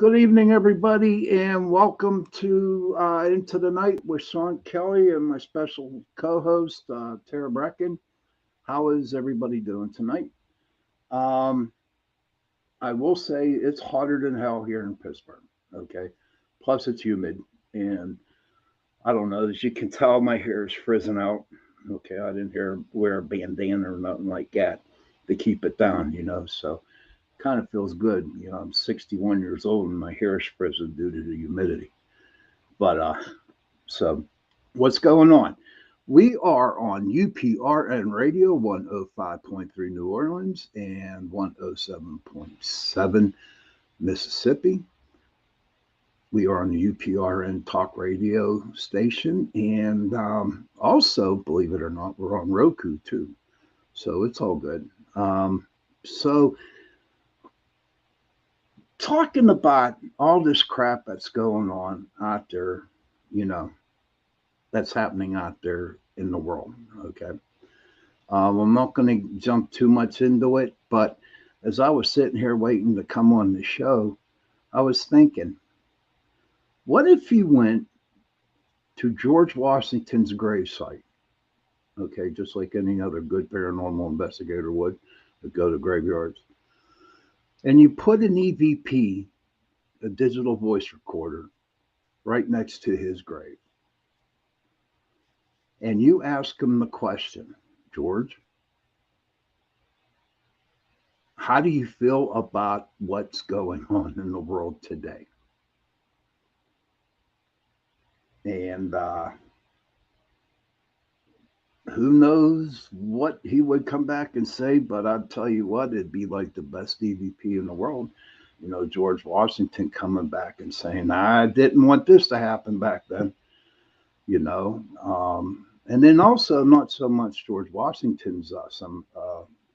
Good evening, everybody, and welcome to Into the Night with Shawn Kelly and my special co-host Tara Bruecken. How is everybody doing tonight? Um, I will say it's hotter than hell here in Pittsburgh. Okay, plus it's humid, and I don't know. As you can tell, my hair is frizzing out. Okay, I didn't wear a bandana or nothing like that to keep it down. So kind of feels good. I'm 61 years old and my hair is frizzing due to the humidity. But what's going on? We are on UPRN Radio 105.3 New Orleans and 107.7 Mississippi. We are on the UPRN talk radio station. And also, believe it or not, we're on Roku too. So it's all good. So, talking about all this crap that's going on out there, you know, that's happening out there in the world. Okay. I'm not going to jump too much into it, but as I was sitting here waiting to come on the show, I was thinking, what if you went to George Washington's gravesite? Okay, just like any other good paranormal investigator would go to graveyards, and you put an EVP, a digital voice recorder, right next to his grave, and you ask him the question, George, how do you feel about what's going on in the world today? And who knows what he would come back and say, but I'll tell you what, it'd be like the best EVP in the world. George Washington coming back and saying, I didn't want this to happen back then, and then also not so much George Washington's some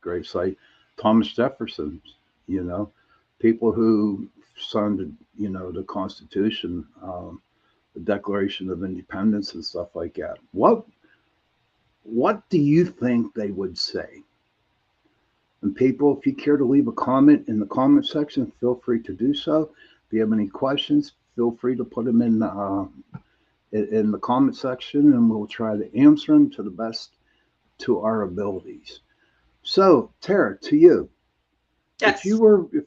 gravesite, Thomas Jefferson's, you know, people who signed, the Constitution, the Declaration of Independence and stuff like that. What do you think they would say? And people, if you care to leave a comment in the comment section, feel free to do so. If you have any questions, feel free to put them in the comment section, and we'll try to answer them to the best to our abilities. So, Tara, to you, Yes. if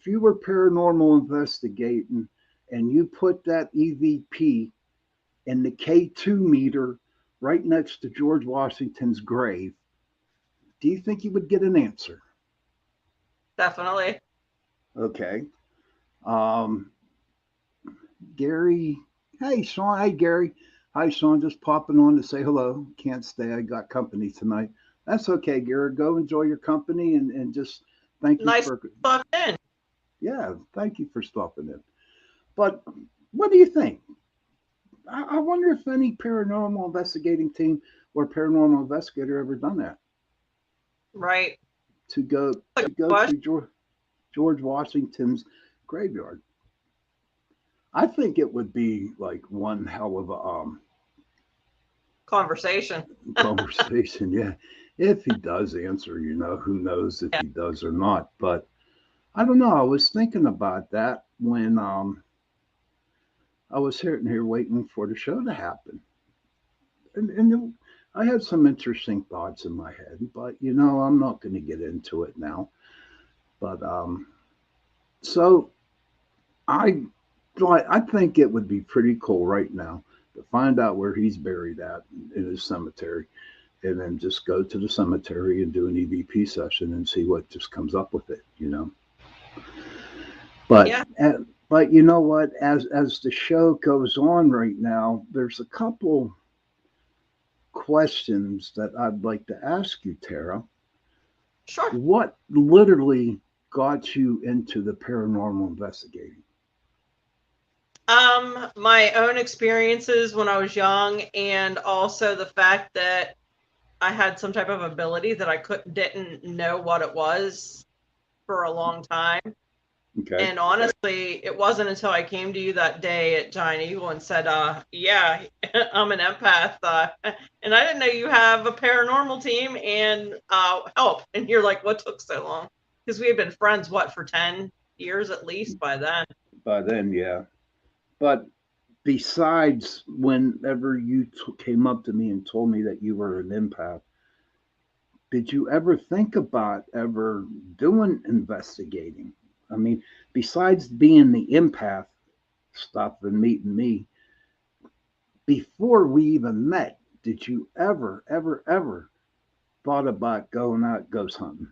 you were paranormal investigating, and you put that EVP and the K2 meter right next to George Washington's grave, do you think you would get an answer? Definitely. Okay. Um, Gary, hey Shawn, hey Gary, hi Shawn, just popping on to say hello. Can't stay, I got company tonight. That's okay, Gary. Go enjoy your company and just thank you Nice for, to in. yeah, thank you for stopping in. But what do you think? I wonder if any paranormal investigating team or paranormal investigator ever done that Right. to go Like to go question to George Washington's graveyard. I think it would be like one hell of a conversation. conversation. Yeah, if he does answer, who knows if Yeah. he does or not. But I don't know. I was thinking about that when I was sitting here waiting for the show to happen, and I had some interesting thoughts in my head. But I'm not going to get into it now. But so I I think it would be pretty cool right now to find out where he's buried at in his cemetery, and then just go to the cemetery and do an EVP session and see what just comes up with it. But Yeah. but you know what? As the show goes on right now, there's a couple questions that I'd like to ask you, Tara. Sure. What literally got you into the paranormal investigating? My own experiences when I was young, and also the fact that I had some type of ability that I didn't know what it was for a long time. Okay. And honestly, it wasn't until I came to you that day at Giant Eagle and said, yeah, I'm an empath. And I didn't know you have a paranormal team and help. And you're like, what took so long? Because we had been friends, what, for 10 years at least by then. by then, yeah. But besides, whenever you came up to me and told me that you were an empath, did you ever think about ever doing investigating? I mean, besides being the empath stuff and meeting me, before we even met, did you ever thought about going out ghost hunting?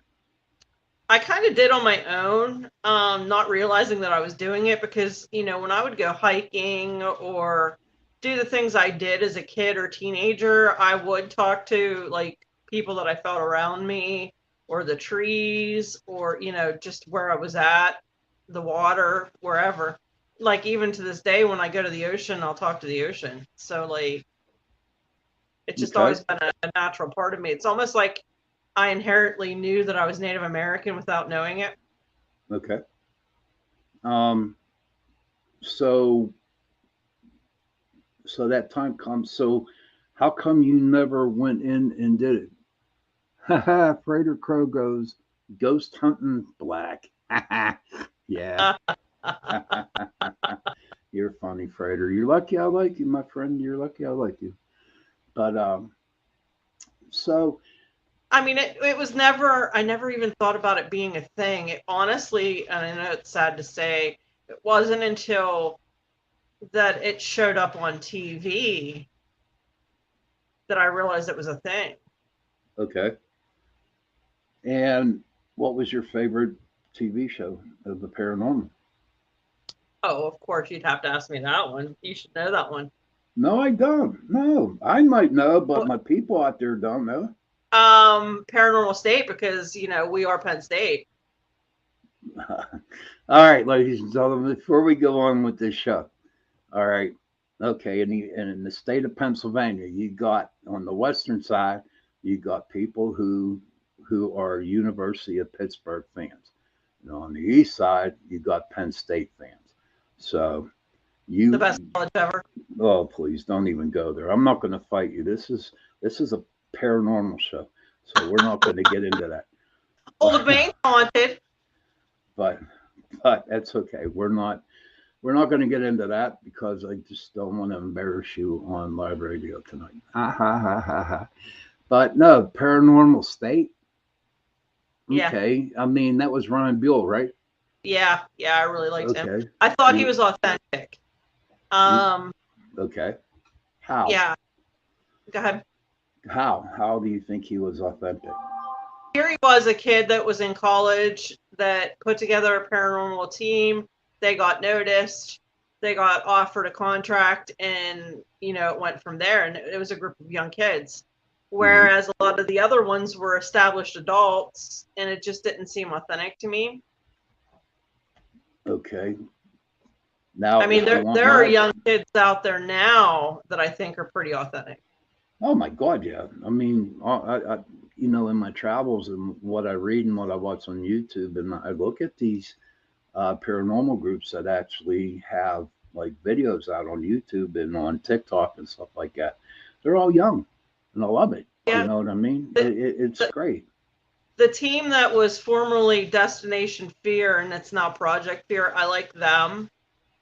I kind of did on my own, not realizing that I was doing it because, when I would go hiking or do the things I did as a kid or teenager, I would talk to like people that I felt around me or the trees or, just where I was at, the water, wherever. Like even to this day, when I go to the ocean, I'll talk to the ocean. So like, it's just Okay, always been a natural part of me. It's almost like I inherently knew that I was Native American without knowing it. okay. Um, so so that time comes. So how come you never went in and did it? Haha, Frater Crow goes ghost hunting black. Yeah. You're funny, Frater. You're lucky I like you, my friend. You're lucky I like you. But so I mean, it was never, I never even thought about it being a thing. It honestly, and I know it's sad to say, it wasn't until that it showed up on TV that I realized it was a thing. okay. And what was your favorite TV show of the paranormal? Oh, of course, you'd have to ask me that one. You should know that one. No, I don't. No, I might know, but Well, my people out there don't know. Paranormal State, because, we are Penn State. All right, ladies and gentlemen, before we go on with this show, all right, okay, and in the state of Pennsylvania, you got on the western side, you got people who are University of Pittsburgh fans. And on the east side, you got Penn State fans. So The you, best college ever. oh please, don't even go there. I'm not going to fight you. This is a paranormal show, so we're not going to get into that. Old Main Haunted. But but that's okay. We're not going to get into that because I just don't want to embarrass you on live radio tonight. Ha ha ha ha ha. But no, Paranormal State. Yeah. Okay, I mean that was Ryan Buell, right? Yeah. Yeah. I really liked him. Okay, I thought he you, was authentic. you Um, okay? How yeah. Go ahead. how do you think he was authentic? Here he was, a kid that was in college that put together a paranormal team. They got noticed. They got offered a contract, and it went from there. And it was a group of young kids, Hmm. whereas a lot of the other ones were established adults, and it just didn't seem authentic to me. Okay, I now mean, if you want there are my young kids out there now that I think are pretty authentic. oh my God, yeah. I mean, in my travels and what I read and what I watch on YouTube, and I look at these paranormal groups that actually have like videos out on YouTube and on TikTok and stuff like that. They're all young, and I love it. You Yeah, know what I mean? the, It's the, great. the team that was formerly Destination Fear and it's now Project Fear, I like them.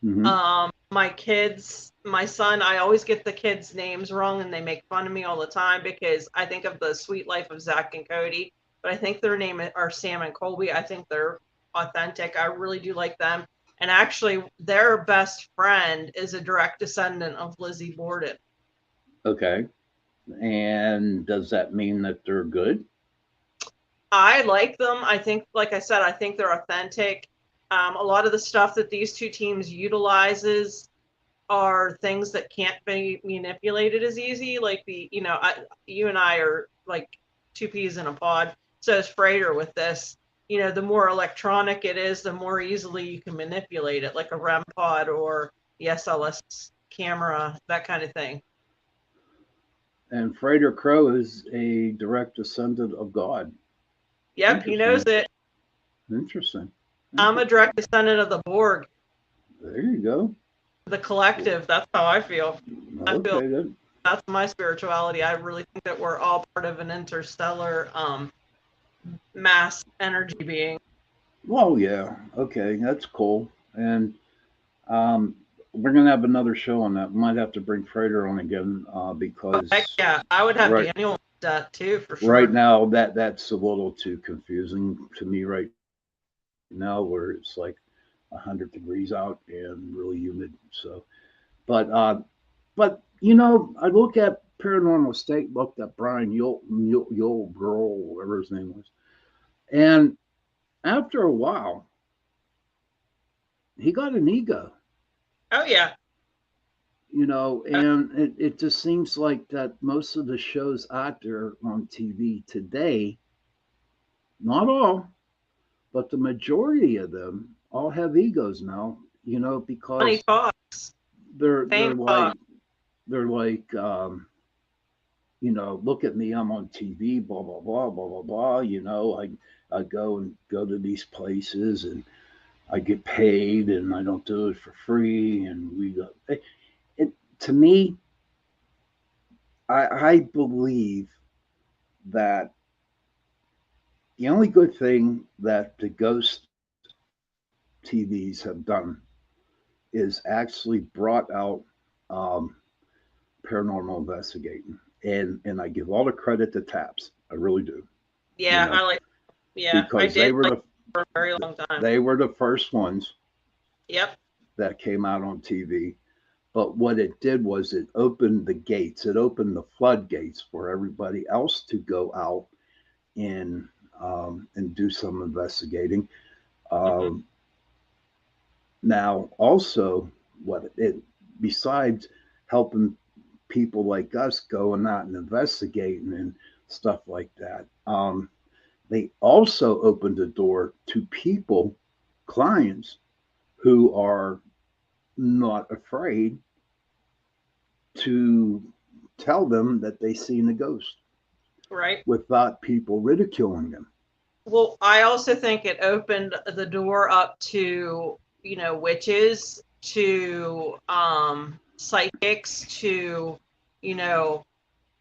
Hmm. My kids, my son, I always get the kids' names wrong and they make fun of me all the time because I think of the Sweet Life of Zach and Cody, but I think their name are Sam and Colby. I think they're authentic. I really do like them. And actually, their best friend is a direct descendant of Lizzie Borden. Okay. And does that mean that they're good? I like them. I think, like I said, I think they're authentic. A lot of the stuff that these two teams utilizes are things that can't be manipulated as easy. Like you and I are like two peas in a pod. So is Freighter with this. The more electronic it is, the more easily you can manipulate it, like a REM pod or the SLS camera, that kind of thing. And Frater Crow is a direct descendant of God. Yep, he knows Interesting. it. Interesting. I'm a Interesting. direct descendant of the Borg, There you go. the collective. That's how I feel. I feel Okay, then. that's my spirituality. I really think that we're all part of an interstellar mass energy being. Well, yeah. Okay, that's cool. And We're gonna have another show on that. Might have to bring Frater on again Oh, heck because yeah, I would have right Daniel with that too for right sure. now that's a little too confusing to me right now, where it's like 100 degrees out and really humid. So, but I look at Paranormal State, looked at Brian Yule Girl, whatever his name was, and after a while, he got an ego, Oh yeah. and it just seems like that most of the shows out there on TV today, not all, but the majority of them all have egos now, Money because talks, they're fame they're like talks. they're like look at me, I'm on TV, blah blah blah blah blah blah. I go to these places and I get paid and I don't do it for free. And it to me, I believe that the only good thing that the ghost TVs have done is actually brought out um, paranormal investigating, and I give all the credit to Taps. I really do, you Yeah, know, I like. Yeah, I because did like for a very long time. they were the first ones Yep. that came out on TV. But what it did was it opened the gates. It opened the floodgates for everybody else to go out and and do some investigating. Hmm. Um, Now, also, what it besides helping people like us going out and investigating and stuff like that, they also opened the door to people, clients who are not afraid to tell them that they seen a ghost Right. without people ridiculing them. Well, I also think it opened the door up to, witches, to psychics, to, you know,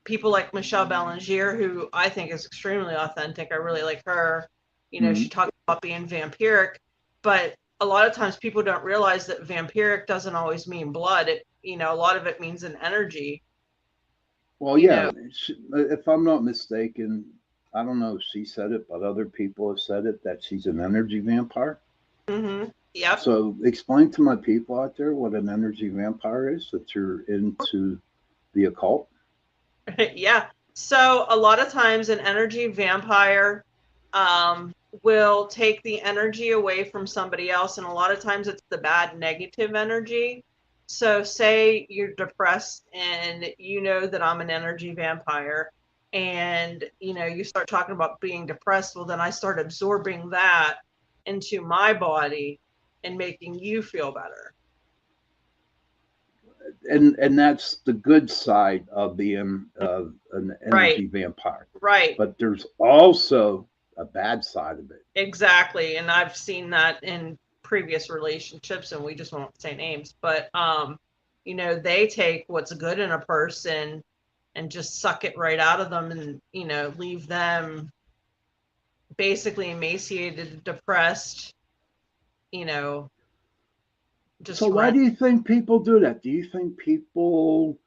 people like Michelle Belanger, who I think is extremely authentic. I really like her. Mm-hmm. She talks about being vampiric, but a lot of times people don't realize that vampiric doesn't always mean blood. A lot of it means an energy. Well, You yeah, know, if I'm not mistaken, I don't know if she said it, but other people have said it that she's an energy vampire. Yep. So explain to my people out there what an energy vampire is, that you're into the occult. Yeah. So a lot of times an energy vampire um, will take the energy away from somebody else, and a lot of times it's the bad negative energy. So say you're depressed and you know that I'm an energy vampire, and you start talking about being depressed. Well, then I start absorbing that into my body and making you feel better. And that's the good side of being an Right. energy vampire. Right. But there's also a bad side of it. Exactly. And I've seen that in previous relationships, and we just won't say names, but they take what's good in a person and just suck it right out of them, and leave them basically emaciated, depressed, you know So just why rent. do you think people do that? Do you think people,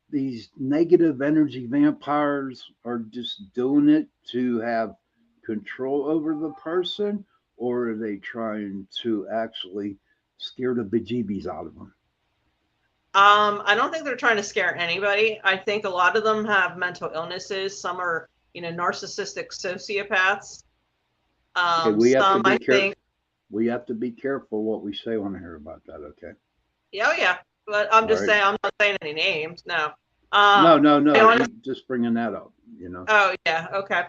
these negative energy vampires, are just doing it to have control over the person, or are they trying to actually scare the bejeebies out of them? I don't think they're trying to scare anybody. I think a lot of them have mental illnesses. Some are, narcissistic sociopaths. Okay, we have to Some be I care. think. We have to be careful what we say on here about that. Okay. Yeah, oh yeah. But I'm All just right. saying, I'm not saying any names. No. No, no, I no. honestly, We just bringing that up. You know. oh yeah, okay.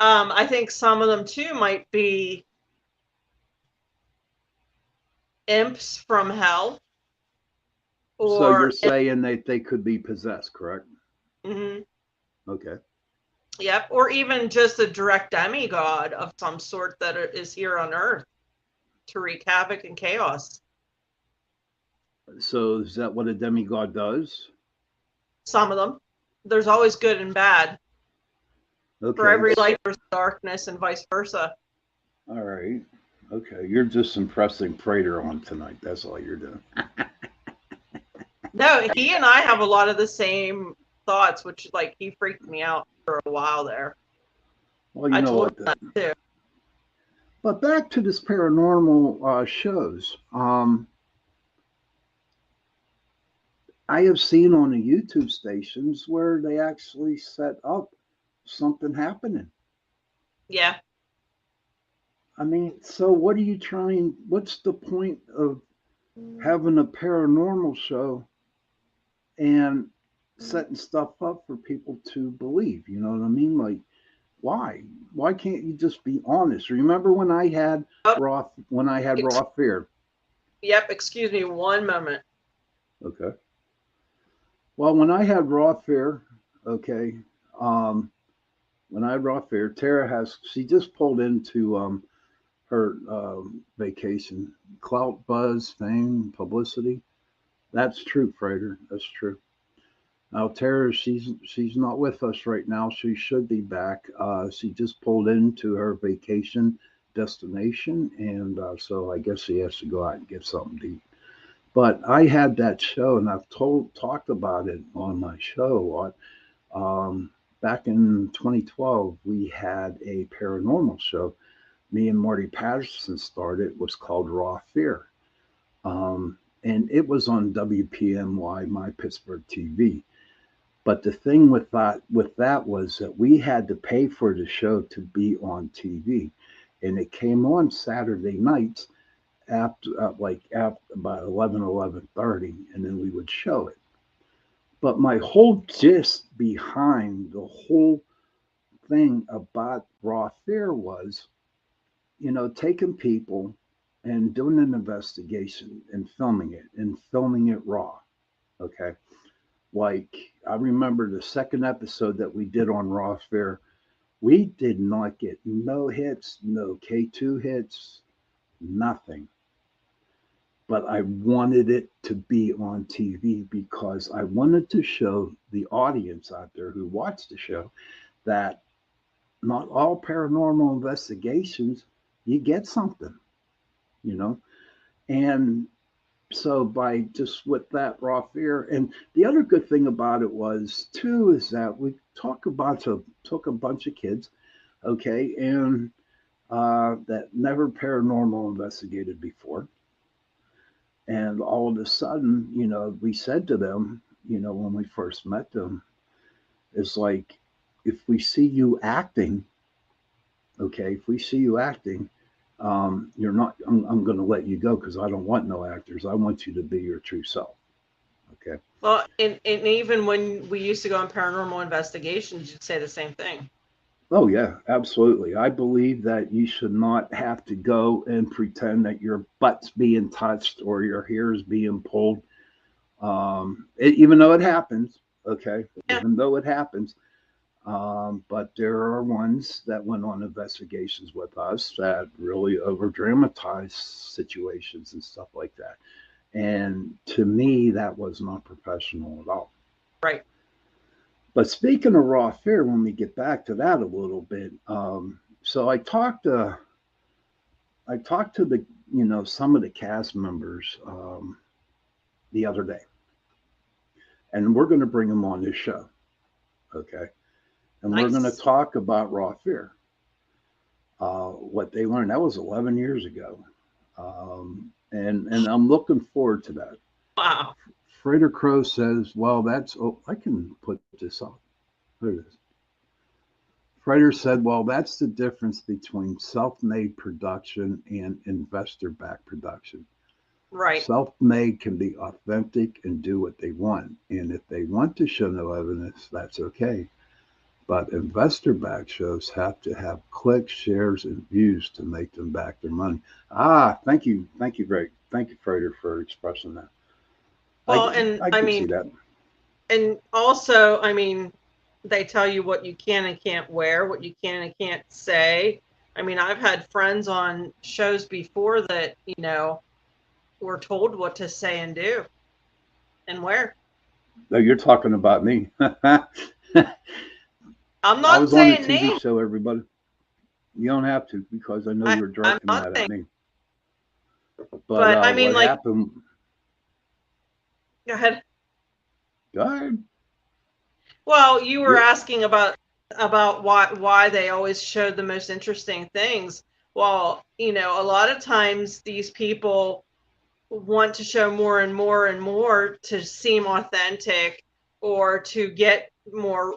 I think some of them too might be imps from hell, So you're or saying that they could be possessed, correct? mhm, Okay. yep, or even just a direct demigod of some sort that is here on Earth to wreak havoc and chaos. So is that what a demigod does? Some of them. There's always good and bad. For Okay. every light, there's darkness, and vice versa. All right. Okay, you're just impressing Prater on tonight. That's all you're doing. No, he and I have a lot of the same thoughts, which like he freaked me out for a while there. Well, you I know told what? him that too. But back to this paranormal shows. I have seen on the YouTube stations where they actually set up something happening. Yeah. I mean, so what are you trying? What's the point of having a paranormal show and setting stuff up for people to believe? You know what I mean? Like, why? Why can't you just be honest? Remember when I had Oh, raw fear? yep. Excuse me one moment. Okay. Well, when I had raw fear, okay, um, when I had raw fear, she just pulled into her vacation. Clout, buzz, fame, publicity. That's true, Frater. That's true. Now, Tara, she's not with us right now. She should be back. She just pulled into her vacation destination, and so I guess she has to go out and get something to eat. But I had that show, and I've talked about it on my show. Back in 2012, we had a paranormal show. Me and Marty Patterson started. It was called Raw Fear, and it was on WPMY, My Pittsburgh TV. But the thing with that was that we had to pay for the show to be on TV, and it came on Saturday nights after about 11:30, and then we would show it. But my whole gist behind the whole thing about Raw Fear was, taking people and doing an investigation and filming it raw. Okay. Like, I remember the second episode that we did on Raw Fear, we did not get no hits, no K2 hits, nothing. But I wanted it to be on TV because I wanted to show the audience out there who watched the show that not all paranormal investigations, you get something, you know? And so by just with that raw fear, and the other good thing about it was too is that we took a bunch of kids, okay, and that never paranormal investigated before, and all of a sudden, we said to them, when we first met them, it's like, if we see you acting, okay, if we see you acting, you're not. I'm going to let you go because I don't want no actors. I want you to be your true self. Okay. Well, and even when we used to go on paranormal investigations, you'd say the same thing. Oh yeah, absolutely. I believe that you should not have to go and pretend that your butt's being touched or your hair is being pulled. Even though it happens, okay, Yeah. even though it happens, but there are ones that went on investigations with us that really over dramatize situations and stuff like that. And to me, that was not professional at all. Right. But speaking of raw fear, when we get back to that a little bit, so I talked to the some of the cast members the other day, and we're going to bring them on this show, okay? And we're going to Nice. talk about raw fear, what they learned. That was 11 years ago, and I'm looking forward to that. Wow. Frater Crow says, "Well, that's I can put this up. There it is." Frater said, "Well, that's the difference between self-made production and investor-backed production. Right. Self-made can be authentic and do what they want, and if they want to show no evidence, that's okay. But investor-backed shows have to have clicks, shares, and views to make them back their money." Thank you, Greg. Thank you, Frater, for expressing that. Well, I and I I could see mean, that. and also, I mean, they tell you what you can and can't wear, what you can and can't say. I mean, I've had friends on shows before that, were told what to say and do and wear. No, you're talking about me. I I'm not was on a saying TV names. show, everybody. You don't have to because I know you're I'm directing not that at saying me. But I mean, what like, happened? go ahead. Go ahead. Well, you were You're, asking about why they always showed the most interesting things. Well, a lot of times these people want to show more and more and more to seem authentic or to get more,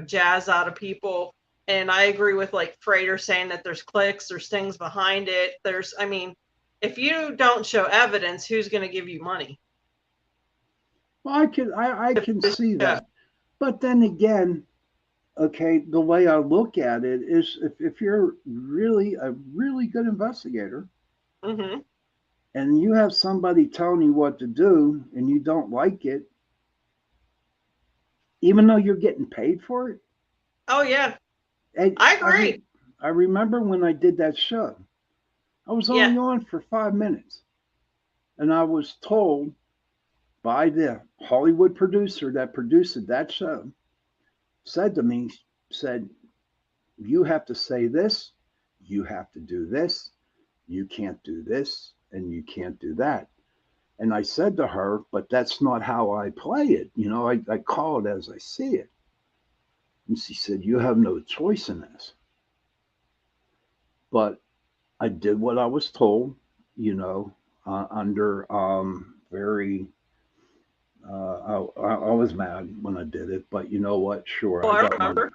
jazz out of people. And I agree with like Frater saying that there's clicks, there's things behind it. I mean, if you don't show evidence, who's going to give you money? well, I can see that, but then again, okay, the way I look at it is, if you're really a really good investigator, Mm-hmm. and you have somebody telling you what to do and you don't like it, even though you're getting paid for it. Oh yeah, And I agree. I remember when I did that show, I was Yeah. only on for 5 minutes, and I was told by the Hollywood producer that produced that show, said to me, said, you have to say this, you have to do this, you can't do this, and you can't do that. And I said to her, but that's not how I play it. I call it as I see it. And she said, you have no choice in this. But I did what I was told, under very, I was mad when I did it, but you know what? Sure, Well, I I got money. remember.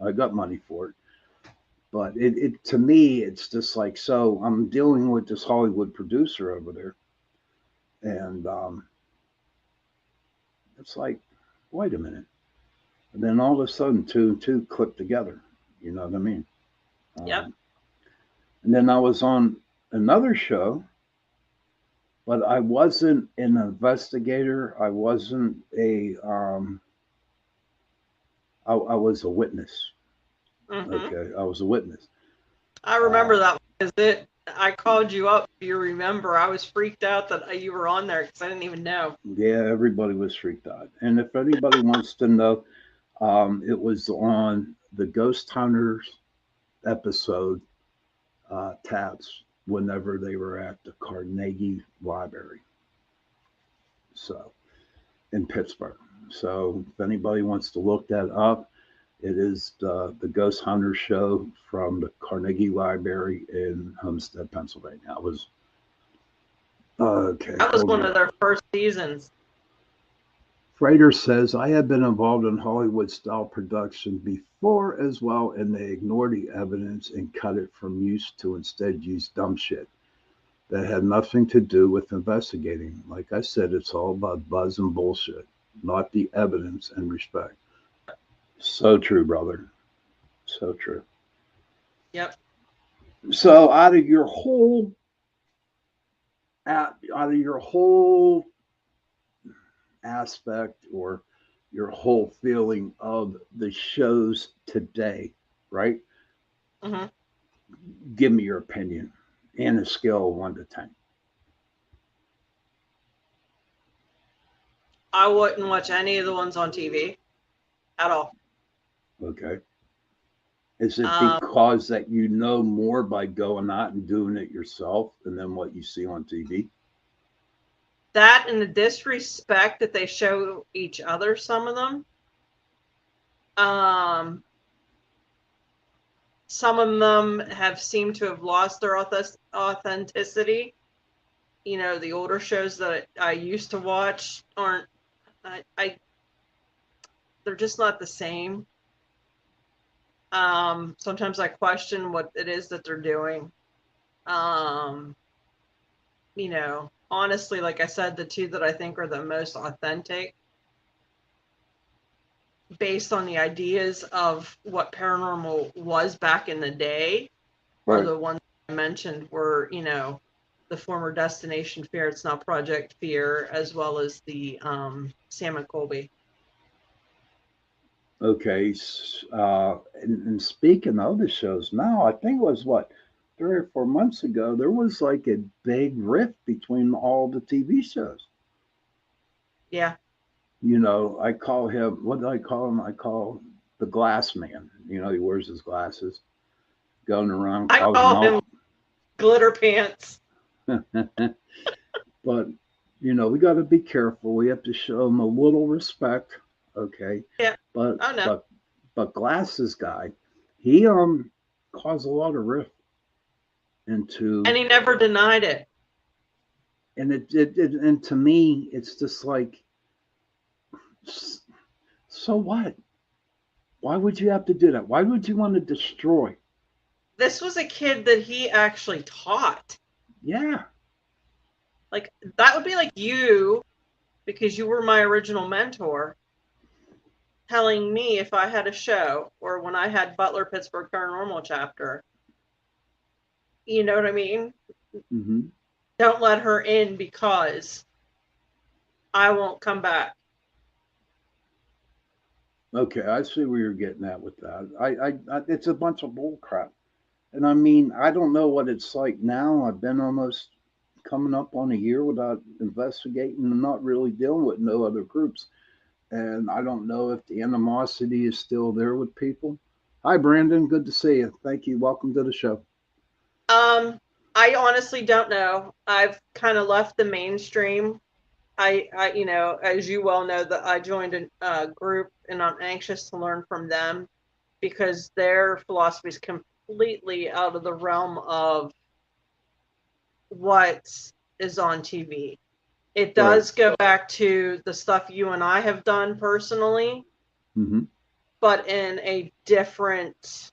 I got money for it. But it to me, it's just like, so I'm dealing with this Hollywood producer over there. And it's like, wait a minute. And then all of a sudden, two and two click together. You know what I mean? Yep. Um, and then I was on another show, but I wasn't an investigator. I wasn't a. I was a witness. Mm-hmm. Okay, I was a witness. I remember Uh, that because I called you up. You remember? I was freaked out that you were on there because I didn't even know. yeah, everybody was freaked out. And if anybody wants to know, it was on the Ghost Hunters episode, tabs, whenever they were at the Carnegie Library. So in Pittsburgh. So if anybody wants to look that up, it is the Ghost Hunter show from the Carnegie Library in Homestead, Pennsylvania. I was okay. That was Hold one on. of their first seasons. Frater says, I have been involved in Hollywood style production before as well, and they ignore the evidence and cut it from use to instead use dumb shit that had nothing to do with investigating. Like I said, it's all about buzz and bullshit, not the evidence and respect. So true, brother. So true. Yep. So out of your whole aspect, or your whole feeling of the shows today, right? Mm-hmm. Give me your opinion and a scale of 1 to 10. I wouldn't watch any of the ones on TV at all. Okay. Is it Um, because that you know more by going out and doing it yourself and then what you see on TV? that and the disrespect that they show each other, some of them. Um, some of them have seemed to have lost their authenticity. The older shows that I used to watch aren't. They're just not the same. Sometimes I question what it is that they're doing. Um, honestly, like I said, the two that I think are the most authentic based on the ideas of what paranormal was back in the day are Right. the ones I mentioned were, the former Destination Fear, it's now Project Fear, as well as the Sam and Colby. Okay. And speaking of the shows now, I think it was what, 3 or 4 months ago, there was like a big rift between all the TV shows. Yeah. I call him, what do I call him? I call the glass man. He wears his glasses, going around I causing call all. him Glitter Pants. But we got to be careful. We have to show them a little respect, okay? Yeah, But I know. but glasses guy, he caused a lot of rift into, And he never denied it. and and to me, it's just like, so what? Why would you have to do that? Why would you want to destroy? This was a kid that he actually taught. Yeah, Like, that would be like you, because you were my original mentor, telling me if I had a show or when I had Butler Pittsburgh Paranormal chapter. You know what I mean? hmm Don't let her in because I won't come back. okay. I see where you're getting at with that. It's a bunch of bull crap. And I mean, I don't know what it's like now. I've been almost coming up on a year without investigating and not really dealing with no other groups. And I don't know if the animosity is still there with people. Hi, Brandon. Good to see you. Thank you. Welcome to the show. Um, I honestly don't know. I've kind of left the mainstream. As you well know, that I joined a group and I'm anxious to learn from them because their philosophy is completely out of the realm of what is on TV. It Right. does go back to the stuff you and I have done personally, hmm but in a different,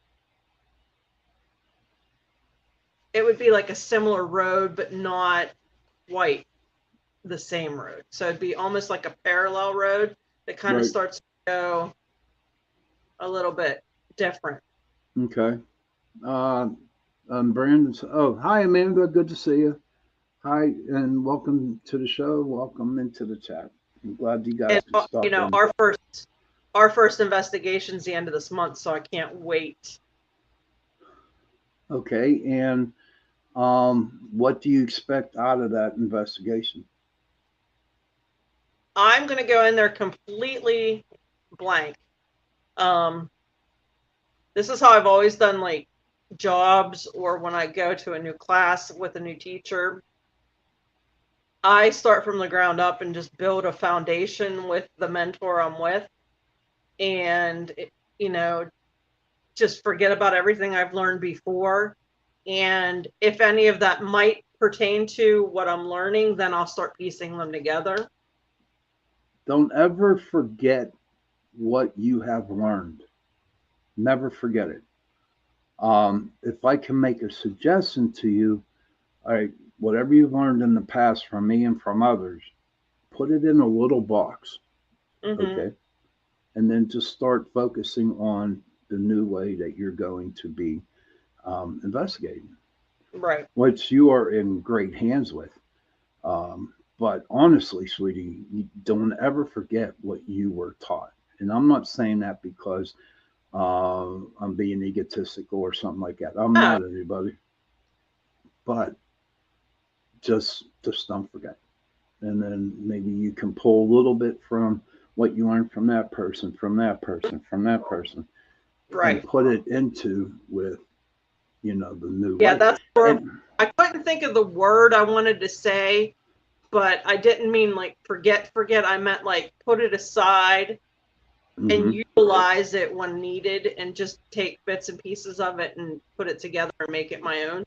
it would be like a similar road, but not quite the same road. So it'd be almost like a parallel road that kind of Right. starts to go a little bit different. Okay. Uh, Brandon. Oh, hi, Amanda. Good to see you. Hi, and welcome to the show. Welcome into the chat. I'm glad you And guys can stop in. our first investigation's the end of this month, so I can't wait. Okay. And what do you expect out of that investigation? I'm gonna go in there completely blank. Um, this is how I've always done like jobs or when I go to a new class with a new teacher. I start from the ground up and just build a foundation with the mentor I'm with, and you know, just forget about everything I've learned before. And if any of that might pertain to what I'm learning, then I'll start piecing them together. Don't ever forget what you have learned. Never forget it. If I can make a suggestion to you, all right, whatever you've learned in the past from me and from others, put it in a little box, Mm-hmm. okay? And then just start focusing on the new way that you're going to be investigating, Right. which you are in great hands with. But honestly, sweetie, you don't ever forget what you were taught. And I'm not saying that because I'm being egotistical or something like that. I'm Oh, not anybody, but just don't forget. And then maybe you can pull a little bit from what you learned from that person, from that person, from that person, and right. put it into with the new Yeah, way. that's where And I couldn't think of the word I wanted to say, but I didn't mean like forget. I meant like put it aside and mhm. utilize it when needed and just take bits and pieces of it and put it together and make it my own.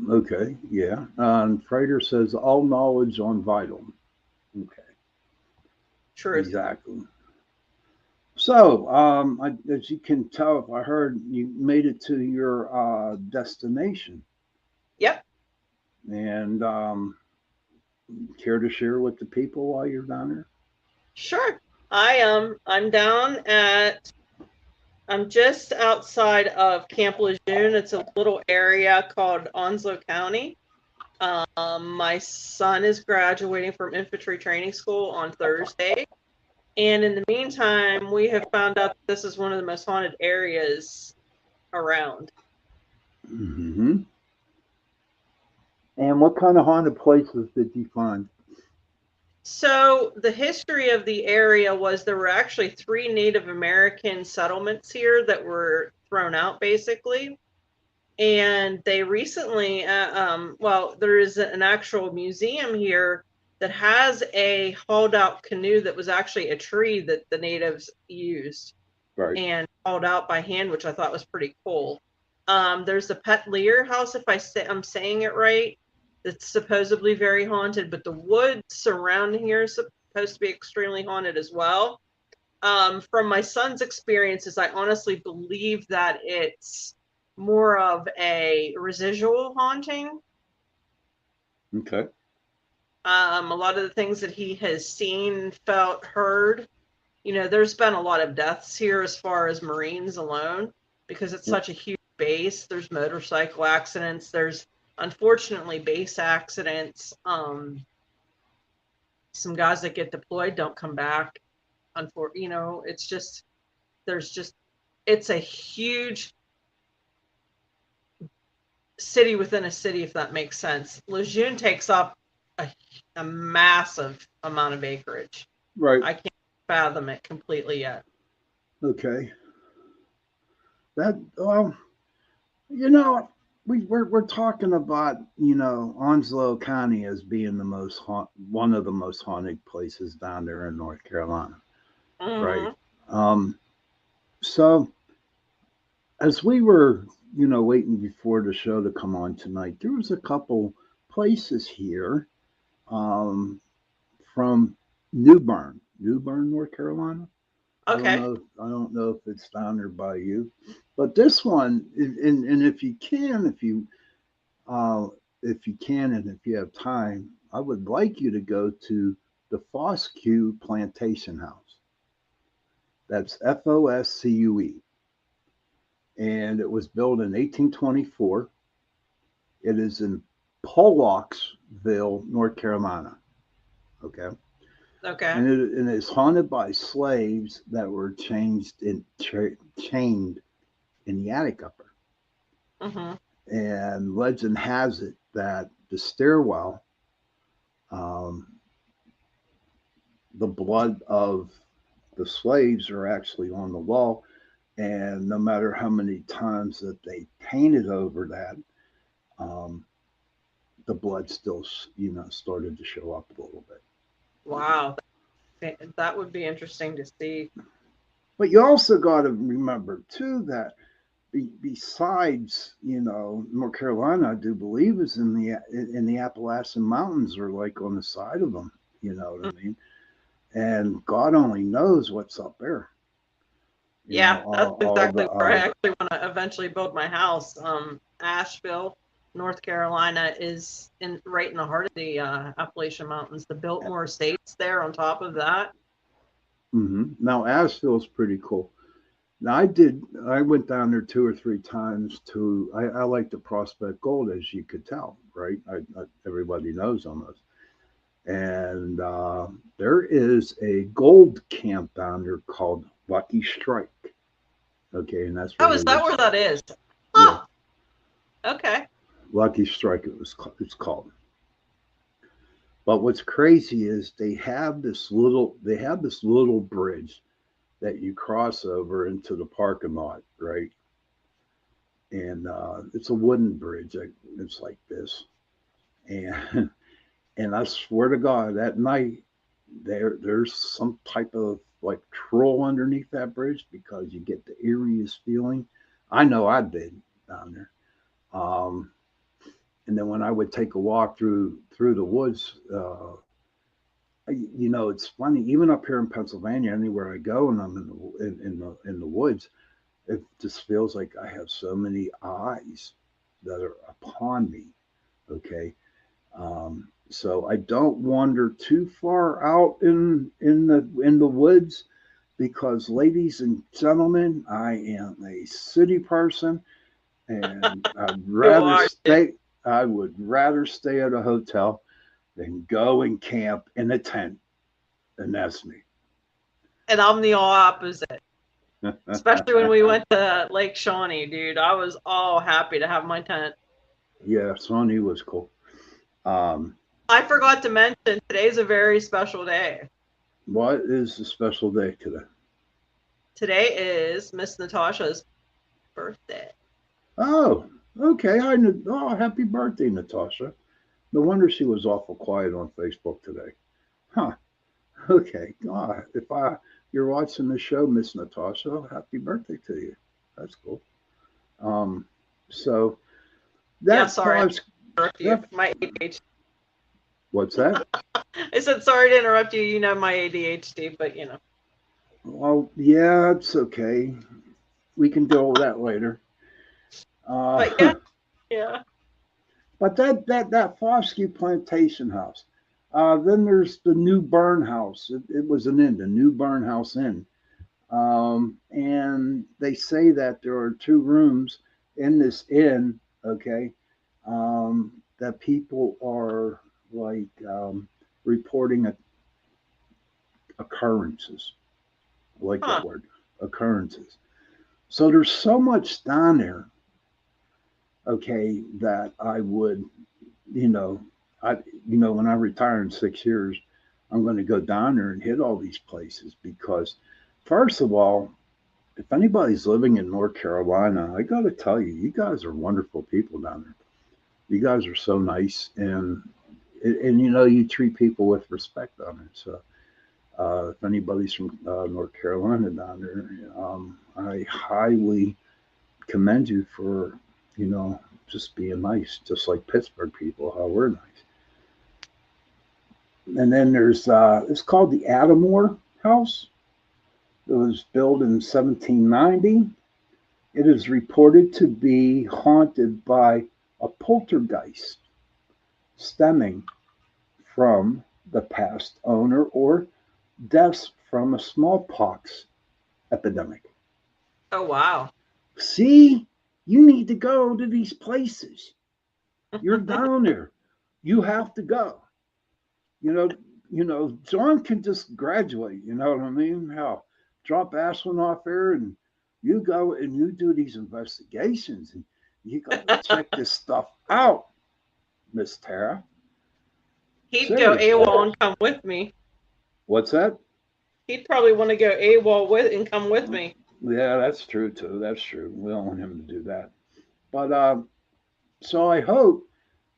Okay, yeah. And Frater says all knowledge on vital. Okay, Truth. exactly. So, as you can tell, if I heard you made it to your destination, Yep. and care to share with the people while you're down there? Sure. I'm down at I'm just outside of Camp Lejeune. It's a little area called Onslow County. My son is graduating from infantry training school on Thursday. And in the meantime, we have found out this is one of the most haunted areas around. hmm And what kind of haunted places did you find? So, the history of the area was there were actually 3 Native American settlements here that were thrown out basically. And they recently, well, there is an actual museum here that has a hauled out canoe that was actually a tree that the natives used Right. and hauled out by hand, which I thought was pretty cool. There's the Pet Lear house, if I'm saying it right, that's supposedly very haunted, but the woods surrounding here is supposed to be extremely haunted as well. From my son's experiences, I honestly believe that it's more of a residual haunting. Okay. A lot of the things that he has seen, felt, heard, there's been a lot of deaths here as far as Marines alone because it's such a huge base. There's motorcycle accidents. There's unfortunately base accidents. Some guys that get deployed don't come back. It's just it's a huge city within a city, if that makes sense. Lejeune takes up a massive amount of acreage. Right. I can't fathom it completely yet. Okay. That well, you know, we're talking about Onslow County as being one of the most haunted places down there in North Carolina, right? Mm-hmm. So as we were waiting before the show to come on tonight, there was a couple places here um, from New Bern, North Carolina. Okay. I don't know if it's down there by you, but this one, and uh, if you can, and if you have time, I would like you to go to the Foscue Plantation House. That's Foscue, and it was built in 1824. It is in Pollocksville, North Carolina. Okay. Okay. And it's haunted by slaves that were chained in the attic upper. Mm-hmm. And legend has it that the stairwell, um, the blood of the slaves are actually on the wall. And no matter how many times that they painted over that, um, the blood still, started to show up a little bit. Wow. That would be interesting to see. But you also got to remember too that besides, North Carolina, I do believe is in the Appalachian Mountains or like on the side of them. You know what I mean? And God only knows what's up there. Yeah, that's All exactly the where I actually want to eventually build my house. Asheville, North Carolina is right in the heart of the Appalachian Mountains. The Biltmore Estates there on top of that. Now Asheville's pretty cool. Now I went down there two or three times I like to prospect gold, as you could tell, right? Everybody knows almost. And there is a gold camp down there called Lucky Strike. Okay, and that's where Oh, they is that would, where that is? yeah, Huh. Okay. Lucky Strike. It's called. But what's crazy is they have this little bridge that you cross over into the parking lot, right? And it's a wooden bridge. It's like this, and and I swear to God, at night there's some type of like troll underneath that bridge because you get the eeriest feeling. I know I did down there. Um, and then when I would take a walk through the woods, it's funny. Even up here in Pennsylvania, anywhere I go and I'm in the woods, it just feels like I have so many eyes that are upon me. Okay, so I don't wander too far out in the woods because, ladies and gentlemen, I am a city person, and You are. I would rather stay at a hotel than go and camp in a tent, and that's me. And I'm the all opposite. Especially when we went to Lake Shawnee, dude. I was all happy to have my tent. Yeah, Sony was cool. Um, I forgot to mention today's a very special day. what is the special day today? Today is Miss Natasha's birthday. Oh, Okay, I knew. Oh, happy birthday, Natasha. No wonder she was awful quiet on Facebook today. Huh. Okay. If you're watching the show, Miss Natasha, happy birthday to you. That's cool. Um, so Yeah, that sorry, I five. interrupt you. That My ADHD. what's that? I said sorry to interrupt you. You know my ADHD, but you know. Well, yeah, it's okay. We can deal with that later. But yeah, Uh, yeah. but that Fosky Plantation House. Then there's the New Burn House. It was an inn, the New Burn House Inn. And they say that there are two rooms in this inn, okay, that people are like reporting occurrences. I like that Huh. word, occurrences. So there's so much down there, okay, that I would, you know, when I retire in 6 years, I'm going to go down there and hit all these places because, first of all, if anybody's living in North Carolina, I got to tell you, you guys are wonderful people down there. You guys are so nice, and you treat people with respect down there. So if anybody's from North Carolina down there, I highly commend you for just being nice, just like Pittsburgh people, how we're nice. And then there's it's called the Adamore House. It was built in 1790. It is reported to be haunted by a poltergeist stemming from the past owner or deaths from a smallpox epidemic. Oh wow. See, you need to go to these places. You're down there. You have to go. You know, John can just graduate. You know what I mean? How drop Ashland off there, and you go and you do these investigations, and you got to check this stuff out, Miss Tara. He'd go Seriously. AWOL and come with me. What's that? He'd probably want to go AWOL with and come with me. Yeah, that's true too. That's true. We don't want him to do that. But so I hope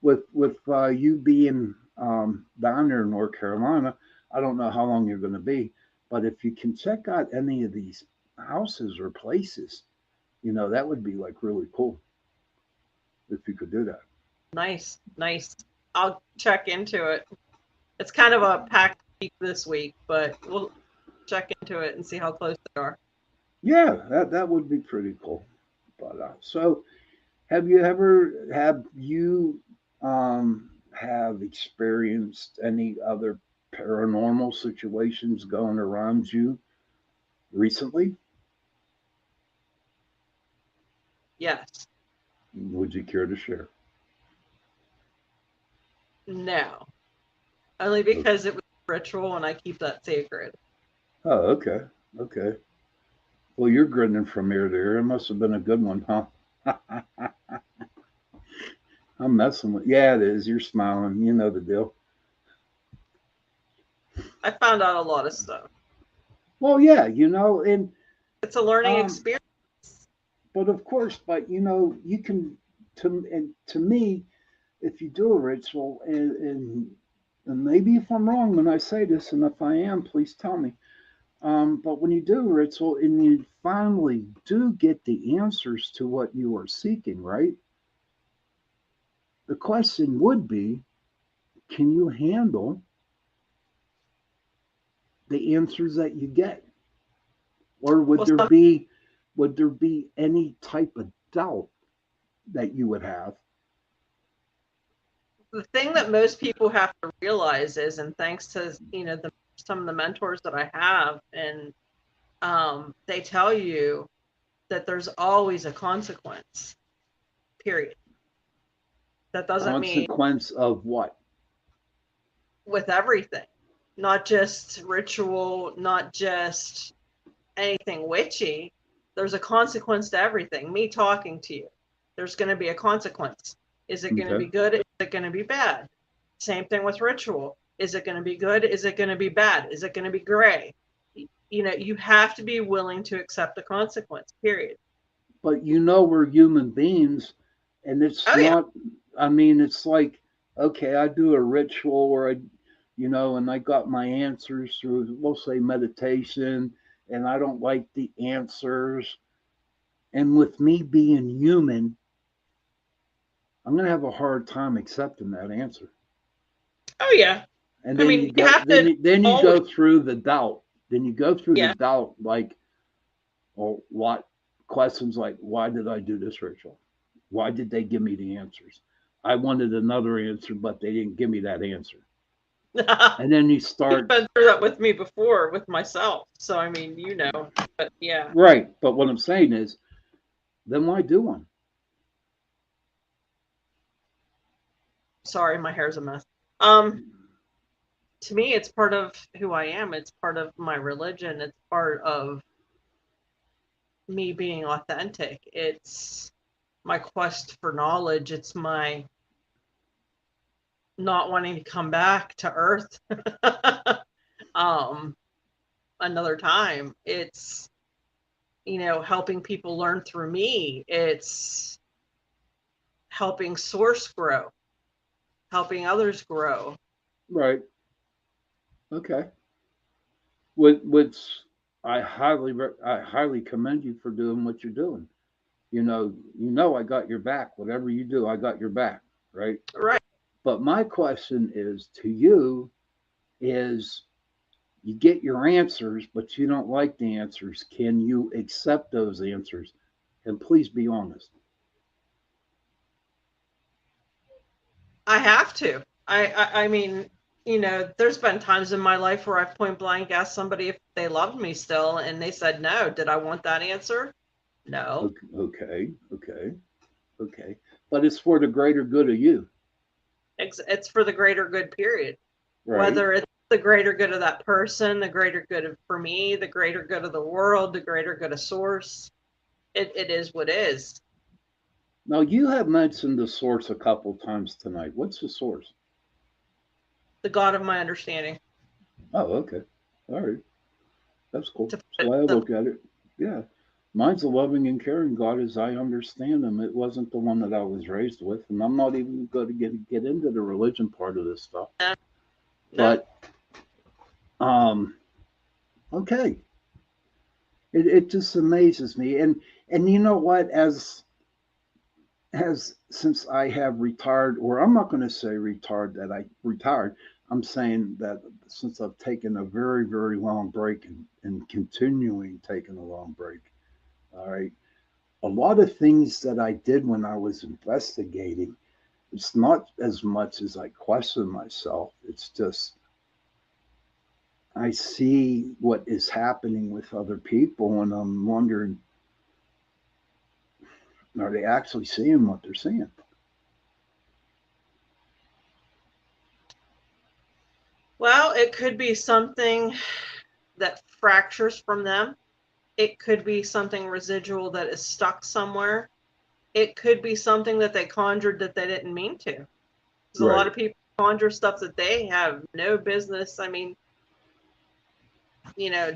with you being down there in North Carolina, I don't know how long you're going to be, but if you can check out any of these houses or places, that would be like really cool if you could do that. Nice, nice. I'll check into it. It's kind of a packed week this week, but we'll check into it and see how close they are. Yeah, that would be pretty cool. But so have you have experienced any other paranormal situations going around you recently? Yes. Would you care to share? No. Only because it was a ritual and I keep that sacred. Oh, okay. Okay. Well, you're grinning from ear to ear. It must have been a good one, huh? I'm messing with. Yeah, it is. You're smiling. You know the deal. I found out a lot of stuff. Well, yeah, and It's a learning um, experience. but of course, but you can to me, if you do a ritual, and maybe if I'm wrong when I say this, and if I am, please tell me. But when you do a ritual and you finally do get the answers to what you are seeking, right? The question would be, can you handle the answers that you get? Or Well, would there be any type of doubt that you would have? the thing that most people have to realize is, and thanks to some of the mentors that I have, and they tell you that there's always a consequence. Period. That doesn't mean Consequence of what? with everything, not just ritual, not just anything witchy. There's a consequence to everything. Me talking to you, there's going to be a consequence. Is it going to Okay. be good? Is it going to be bad? Same thing with ritual. Is it going to be good? Is it going to be bad? Is it going to be gray? You have to be willing to accept the consequence, period. But we're human beings, And it's Oh yeah. not, I mean, it's like, okay, I do a ritual or I, and I got my answers through, we'll say meditation, and I don't like the answers. And with me being human, I'm going to have a hard time accepting that answer. Oh yeah. And I then you mean, you go, have to then you always. go through the doubt. Then you go through the Yeah. doubt, like, well, what questions like, why did I do this ritual? Why did they give me the answers? I wanted another answer, but they didn't give me that answer. And then you You've start, been through that with me before with myself. So I mean, but yeah. right. But what I'm saying is, then why do one? Sorry, my hair's a mess. Um, to me, it's part of who I am. It's part of my religion. It's part of me being authentic. It's my quest for knowledge. It's my not wanting to come back to Earth um, another time. It's, helping people learn through me. It's helping source grow, helping others grow. Right. Okay. Which I highly commend you for doing what you're doing. I got your back. Whatever you do, I got your back. Right. Right. But my question is to you is you get your answers, but you don't like the answers. Can you accept those answers? And please be honest. I have to. I mean, there's been times in my life where I've point blank asked somebody if they loved me still, and they said no. Did I want that answer? No. Okay, okay, okay, okay. But it's for the greater good of you, It's for the greater good, period. right? Whether it's the greater good of that person, the greater good for me, the greater good of the world, the greater good of source, it is what is. Now you have mentioned the source a couple times tonight. What's the source? The God of my understanding. Oh, okay. All right. That's cool. To put That's the it way I simple. look at it. Yeah. Mine's a loving and caring God as I understand him. It wasn't the one that I was raised with, and I'm not even going to get into the religion part of this stuff. No. But okay. It just amazes me. And you know what? As since I have retired, or I'm not going to say retired that I retired, I'm saying that since I've taken a very, very long break and continuing taking a long break, all right, a lot of things that I did when I was investigating, it's not as much as I question myself. It's just I see what is happening with other people, and I'm wondering, are they actually seeing what they're seeing? Well, it could be something that fractures from them. It could be something residual that is stuck somewhere. It could be something that they conjured that they didn't mean to. Because a lot Right. of people conjure stuff that they have no business,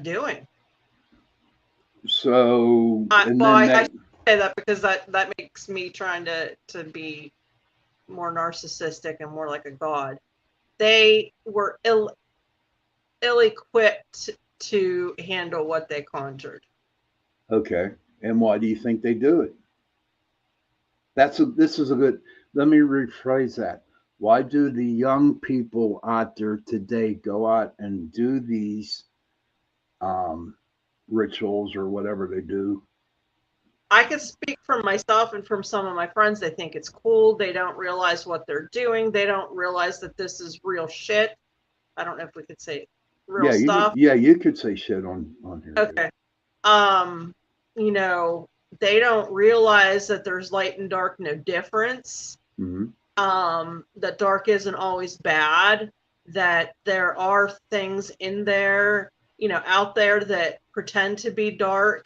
doing. So, and Well, then I that, should say that because that makes me trying to be more narcissistic and more like a god. They were ill-equipped to handle what they conjured. okay. And why do you think they do it? This is a good, let me rephrase that. Why do the young people out there today go out and do these um, rituals or whatever they do? I can speak from myself and from some of my friends. They think it's cool. They don't realize what they're doing. They don't realize that this is real shit. I don't know if we could say real stuff. Yeah, you could say shit on here. Yeah. Okay. Um, you know, they don't realize that there's light and dark, no difference. Mm-hmm. That dark isn't always bad, that there are things in there, out there that pretend to be dark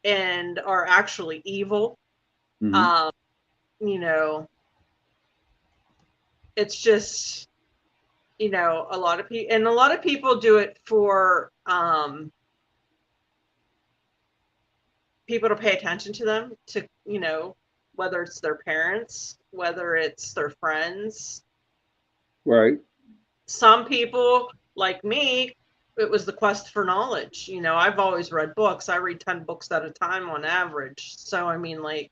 and are actually evil. Mm-hmm. Um, you know, it's just, a lot of people, and a lot of people do it for people to pay attention to them, to, whether it's their parents, whether it's their friends. Right. Some people, like me, it was the quest for knowledge. You know, I've always read books. I read 10 books at a time on average. So, I mean, like,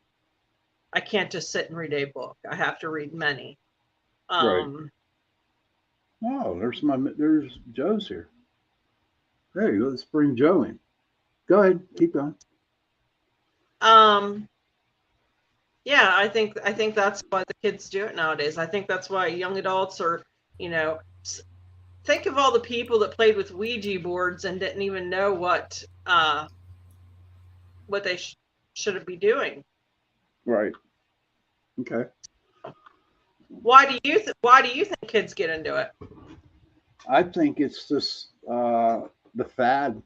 I can't just sit and read a book. I have to read many. Right. Um, Oh, there's Joe's here. Hey, let's bring Joe in. Go ahead, keep going. um, yeah, I think that's why the kids do it nowadays. I think that's why young adults are, you know, think of all the people that played with Ouija boards and didn't even know what they should be doing. Right. Okay. Why do you think kids get into it? I think it's just the fad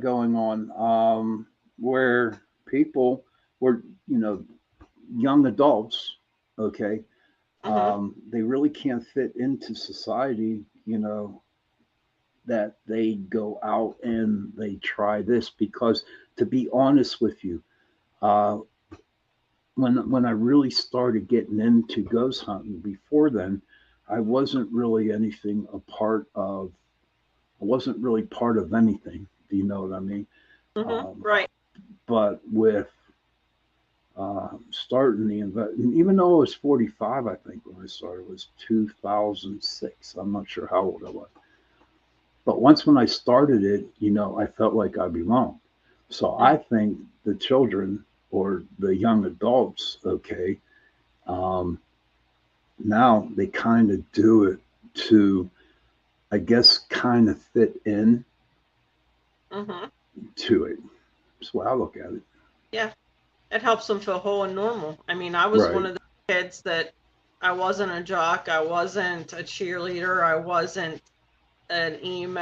going on, where people were, young adults, okay, Mm-hmm. they really can't fit into society, that they go out and they try this because, to be honest with you, uh, when I really started getting into ghost hunting, before then, I wasn't really anything a part of. I wasn't really part of anything. Do you know what I mean? Mm-hmm. Um, Right. but with starting even though I was 45, I think when I started, it was 2006. I'm not sure how old I was. But once when I started it, I felt like I belonged. So I think the children or the young adults, okay, um, now they kind of do it to, I guess, kind of fit in Mm-hmm. to it. That's the way I look at it. Yeah. It helps them feel whole and normal. I mean, I was one Right. of the kids that I wasn't a jock, I wasn't a cheerleader, I wasn't an emo,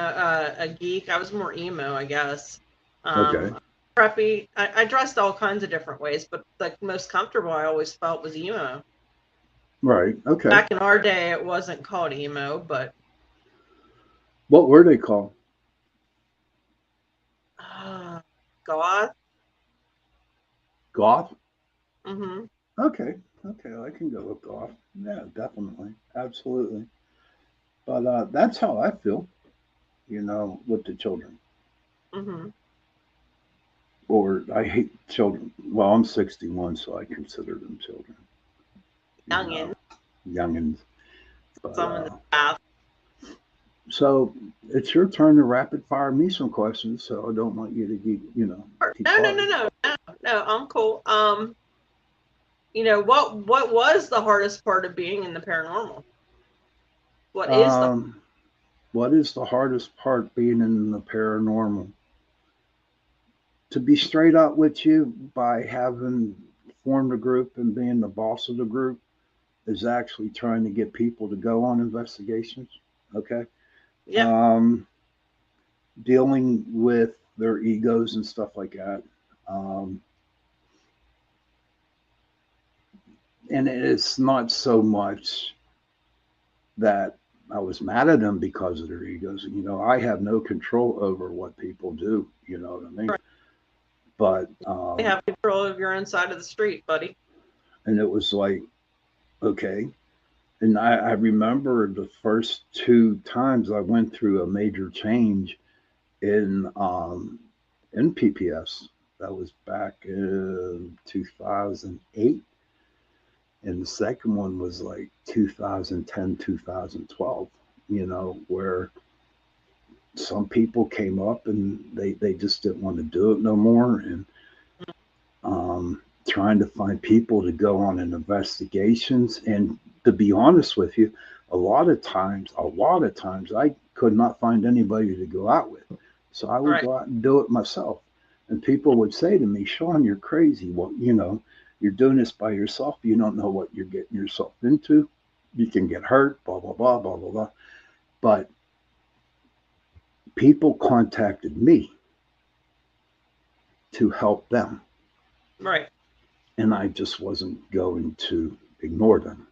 a geek. I was more emo, I guess. Okay. Preppy. I dressed all kinds of different ways, but the most comfortable I always felt was emo. Right. Okay. Back in our day, it wasn't called emo, but What were they called? uh, goth. Goth? Mm-hmm. Okay. Okay. I can go with goth. Yeah, definitely. Absolutely. But that's how I feel, with the children. Mm-hmm. Or I hate children. Well, I'm 61, so I consider them children, you Youngin, know, youngins. But some in the South. so it's your turn to rapid fire me some questions. So I don't want you to keep No, no, no, talking. no, no, no. I'm cool. What was the hardest part of being in the paranormal? What is the Um, what is the hardest part being in the paranormal? To be straight up with you, by having formed a group and being the boss of the group, is actually trying to get people to go on investigations. Okay. yeah, Um, Dealing with their egos and stuff like that. Um, and it's not so much that I was mad at them because of their egos. I have no control over what people do. You know what I mean? right. But You have control of your own side of the street, buddy. and it was like, okay. And I remember the first two times I went through a major change in PPS. That was back in 2008, and the second one was like 2010, 2012. Where some people came up and they just didn't want to do it no more, and trying to find people to go on in investigations. And to be honest with you, a lot of times I could not find anybody to go out with. So I would Right, go out and do it myself. And people would say to me, Shawn, you're crazy. Well, you're doing this by yourself. You don't know what you're getting yourself into. You can get hurt, blah, blah, blah, blah, blah, blah. But people contacted me to help them. right, And I just wasn't going to ignore them.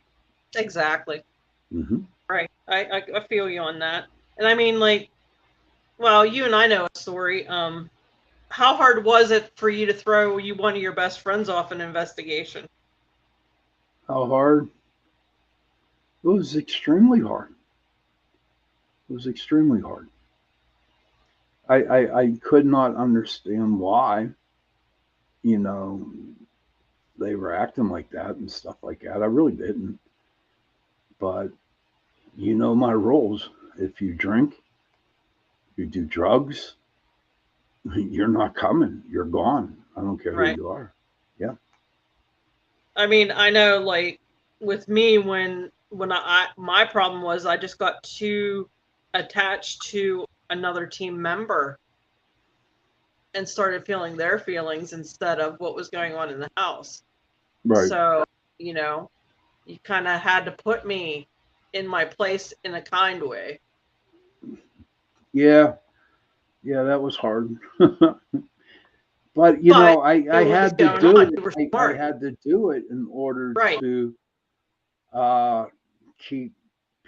exactly. Hmm. Right. I feel you on that. And I mean, like, well, you and I know a story. how hard was it for you to throw one of your best friends off an investigation? How hard? It was extremely hard. It was extremely hard. I could not understand why, you know, they were acting like that and stuff like that. I really didn't. But you know my rules. If you drink, you do drugs, you're not coming. You're gone. I don't care who Right. you are. Yeah. I mean, I know, like, with me, when my problem was I just got too attached to another team member and started feeling their feelings instead of what was going on in the house. Right. So, you know, you kind of had to put me in my place in a kind way. Yeah. Yeah, that was hard. But you But know, I what was had to going do on, it. you were I smart. had to do it in order Right. to uh, keep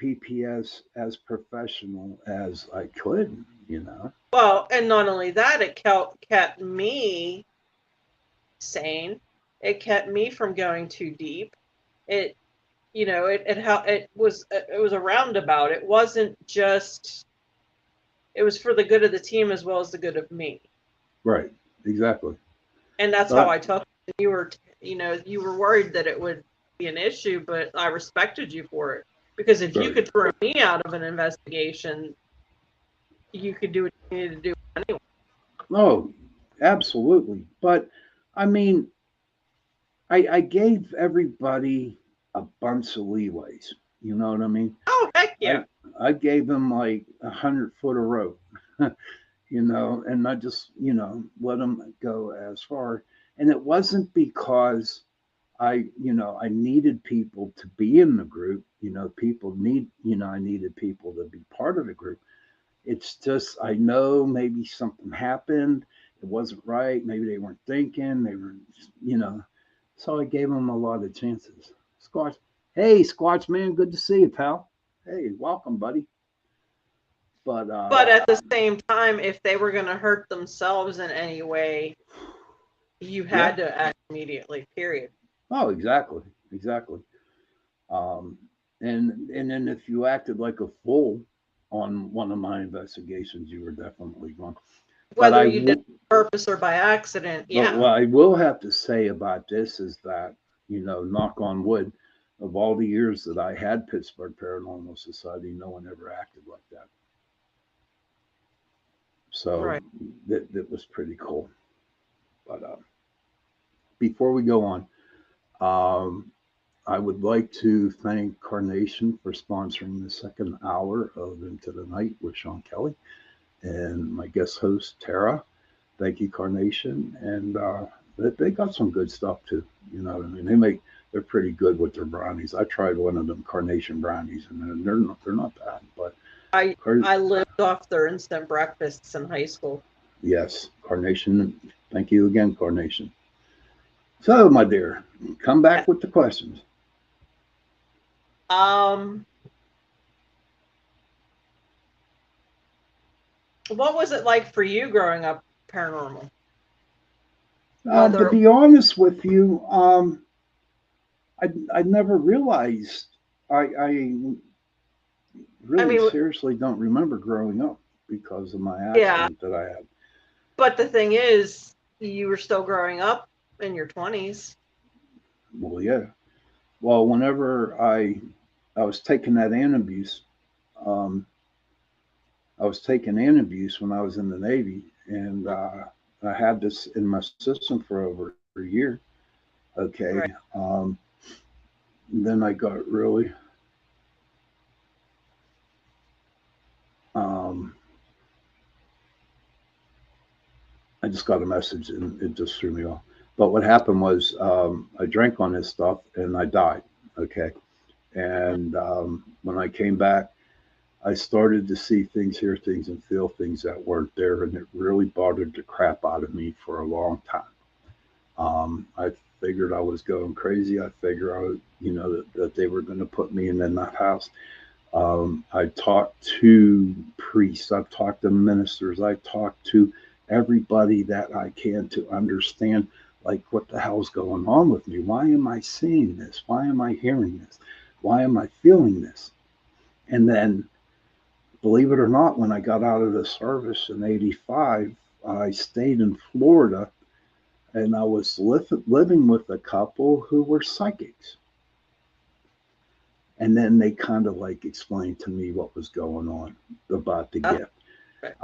PPS as professional as I could. You know. Well, and not only that, it kept me sane. It kept me from going too deep. It, you know, it was a roundabout. It wasn't just, it was for the good of the team as well as the good of me. Right. Exactly. And that's how But I took it. You were, you were worried that it would be an issue, but I respected you for it, because if you right. could throw me out of an investigation, you could do what you needed to do anyway. Oh, absolutely. But I mean, I gave everybody a bunch of leeways. You know what I mean? Oh, heck I yeah. I gave them like 100 foot of rope, you know, and I just let them go as far. And it wasn't because I needed people to be in the group. I needed people to be part of the group. It's just I know maybe something happened. It wasn't right. Maybe they weren't thinking. They were, you know. So I gave them a lot of chances. Squatch, hey Squatch man, good to see you, pal. Hey, welcome, buddy. But But at the same time, if they were going to hurt themselves in any way, you yeah. had to act immediately, period. Oh, exactly, exactly. Um, and then if you acted like a fool on one of my investigations, you were definitely wrong. But Whether you did it on purpose or by accident, but yeah. what I will have to say about this is that, knock on wood, of all the years that I had Pittsburgh Paranormal Society, no one ever acted like that. So Right. that was pretty cool. But before we go on, um, I would like to thank Carnation for sponsoring the second hour of Into the Night with Shawn Kelly and my guest host, Tara. Thank you, Carnation. And they got some good stuff too. You know what I mean? They're pretty good with their brownies. I tried one of them Carnation brownies, and they're not bad. But I lived off their instant breakfasts in high school. yes, Carnation. Thank you again, Carnation. So, my dear, come back with the questions. Um, what was it like for you growing up paranormal? To Whether, be honest with you, I never realized. I I really mean, seriously don't remember growing up because of my yeah, accident that I had. but the thing is, you were still growing up in your 20s. Well, yeah. Well, whenever I was taking that antabuse, um, I was taking antabuse when I was in the Navy, and I had this in my system for over a year. Okay. Right. Then I got really um, I just got a message and it just threw me off. But what happened was I drank on this stuff and I died. Okay. And when I came back, I started to see things, hear things, and feel things that weren't there. And it really bothered the crap out of me for a long time. I figured I was going crazy. I figured that they were going to put me in that house. I talked to priests. I've talked to ministers. I talked to everybody that I can to understand, like, what the hell's going on with me? Why am I seeing this? Why am I hearing this? Why am I feeling this? And then, believe it or not, when I got out of the service in '85, I stayed in Florida, and I was living with a couple who were psychics. And then they kind of like explained to me what was going on about the That's gift. perfect.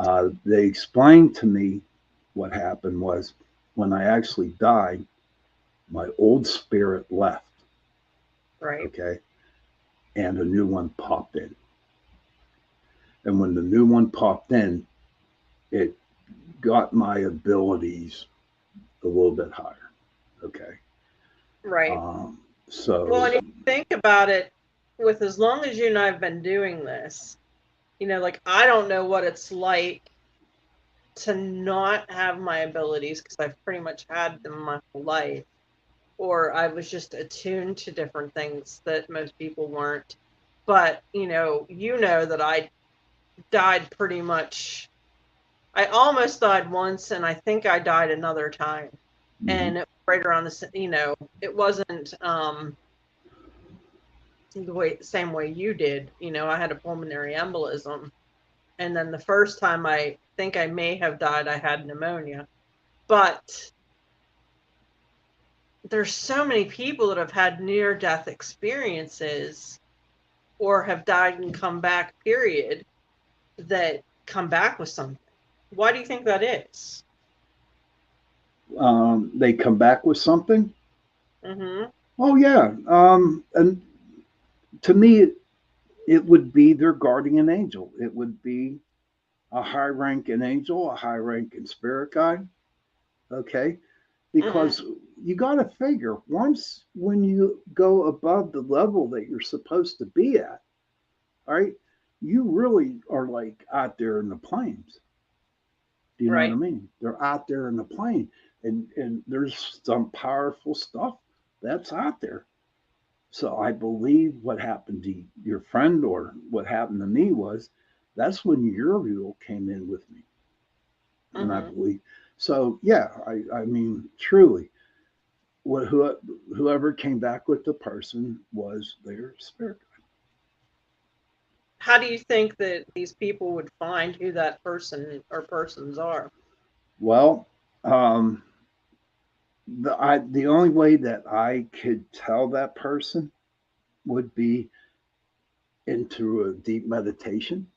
They explained to me what happened was when I actually died, my old spirit left, Right. okay, and a new one popped in. And when the new one popped in, it got my abilities a little bit higher, okay. Right. Um, Well, so, and if you think about it, with as long as you and I have been doing this, like I don't know what it's like to not have my abilities because I've pretty much had them my whole life, or I was just attuned to different things that most people weren't. But you know that I died pretty much. I almost died once, and I think I died another time, mhm, and it was right around it wasn't the same way you did. I had a pulmonary embolism, and then the first time I think I may have died, I had pneumonia. But there's so many people that have had near death experiences or have died and come back, period, that come back with something. Why do you think that is? they come back with something. Mm-hmm. Oh yeah, and to me, it would be their guardian angel. It would be a high ranking angel, a high ranking spirit guide. Okay. Mm-hmm. Because you got to figure once when you go above the level that you're supposed to be at, all right, you really are like out there in the plains. Do you know what I Right. mean? They're out there in the plain, and there's some powerful stuff that's out there. So I believe what happened to your friend or what happened to me was that's when your rule came in with me. And I Mm-hmm. believe so. Yeah, I mean, truly, what whoever came back with the person was their spirit. How do you think that these people would find who that person or persons are? Well, um, the only way that I could tell that person would be into a deep meditation.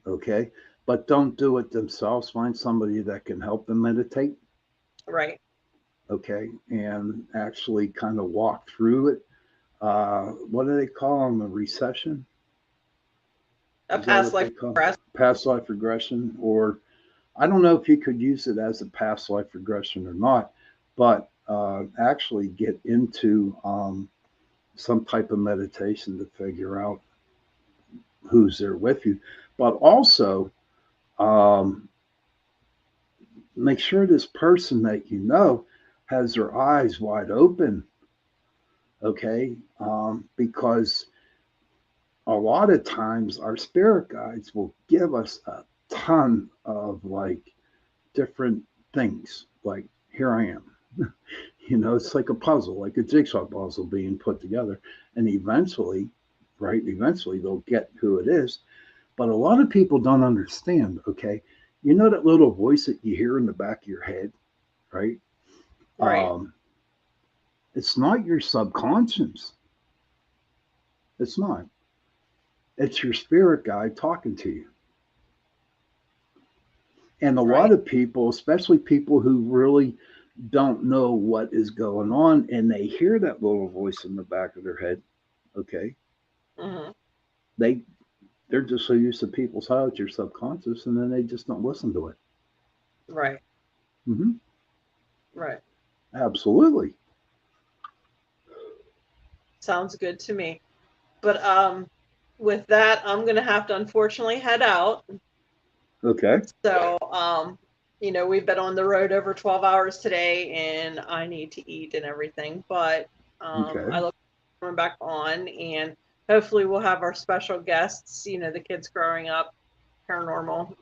Okay, but don't do it themselves. Find somebody that can help them meditate. Right. Okay, and actually kind of walk through it. What do they call them? A recession? A Is that past what life they call progress. past life regression? Or I don't know if you could use it as a past life regression or not, but actually get into some type of meditation to figure out who's there with you. But also um, make sure this person that you know has their eyes wide open, okay? Because a lot of times our spirit guides will give us a ton of like different things. Like, here I am. It's like a puzzle, like a jigsaw puzzle being put together. And eventually, right, eventually they'll get who it is. But a lot of people don't understand, okay? That little voice that you hear in the back of your head, right? Right. Um, it's not your subconscious. It's not. It's your spirit guide talking to you. And a lot Right. of people, especially people who really don't know what is going on, and they hear that little voice in the back of their head, okay, Mm-hmm. they they're just so used to people's how it's your subconscious, and then they just don't listen to it. Right. Hmm. Right. Absolutely. Sounds good to me. But with that, I'm gonna have to unfortunately head out. Okay. So we've been on the road over 12 hours today, and I need to eat and everything. But Okay. I look forward to coming back on, and hopefully we'll have our special guests. The kids growing up paranormal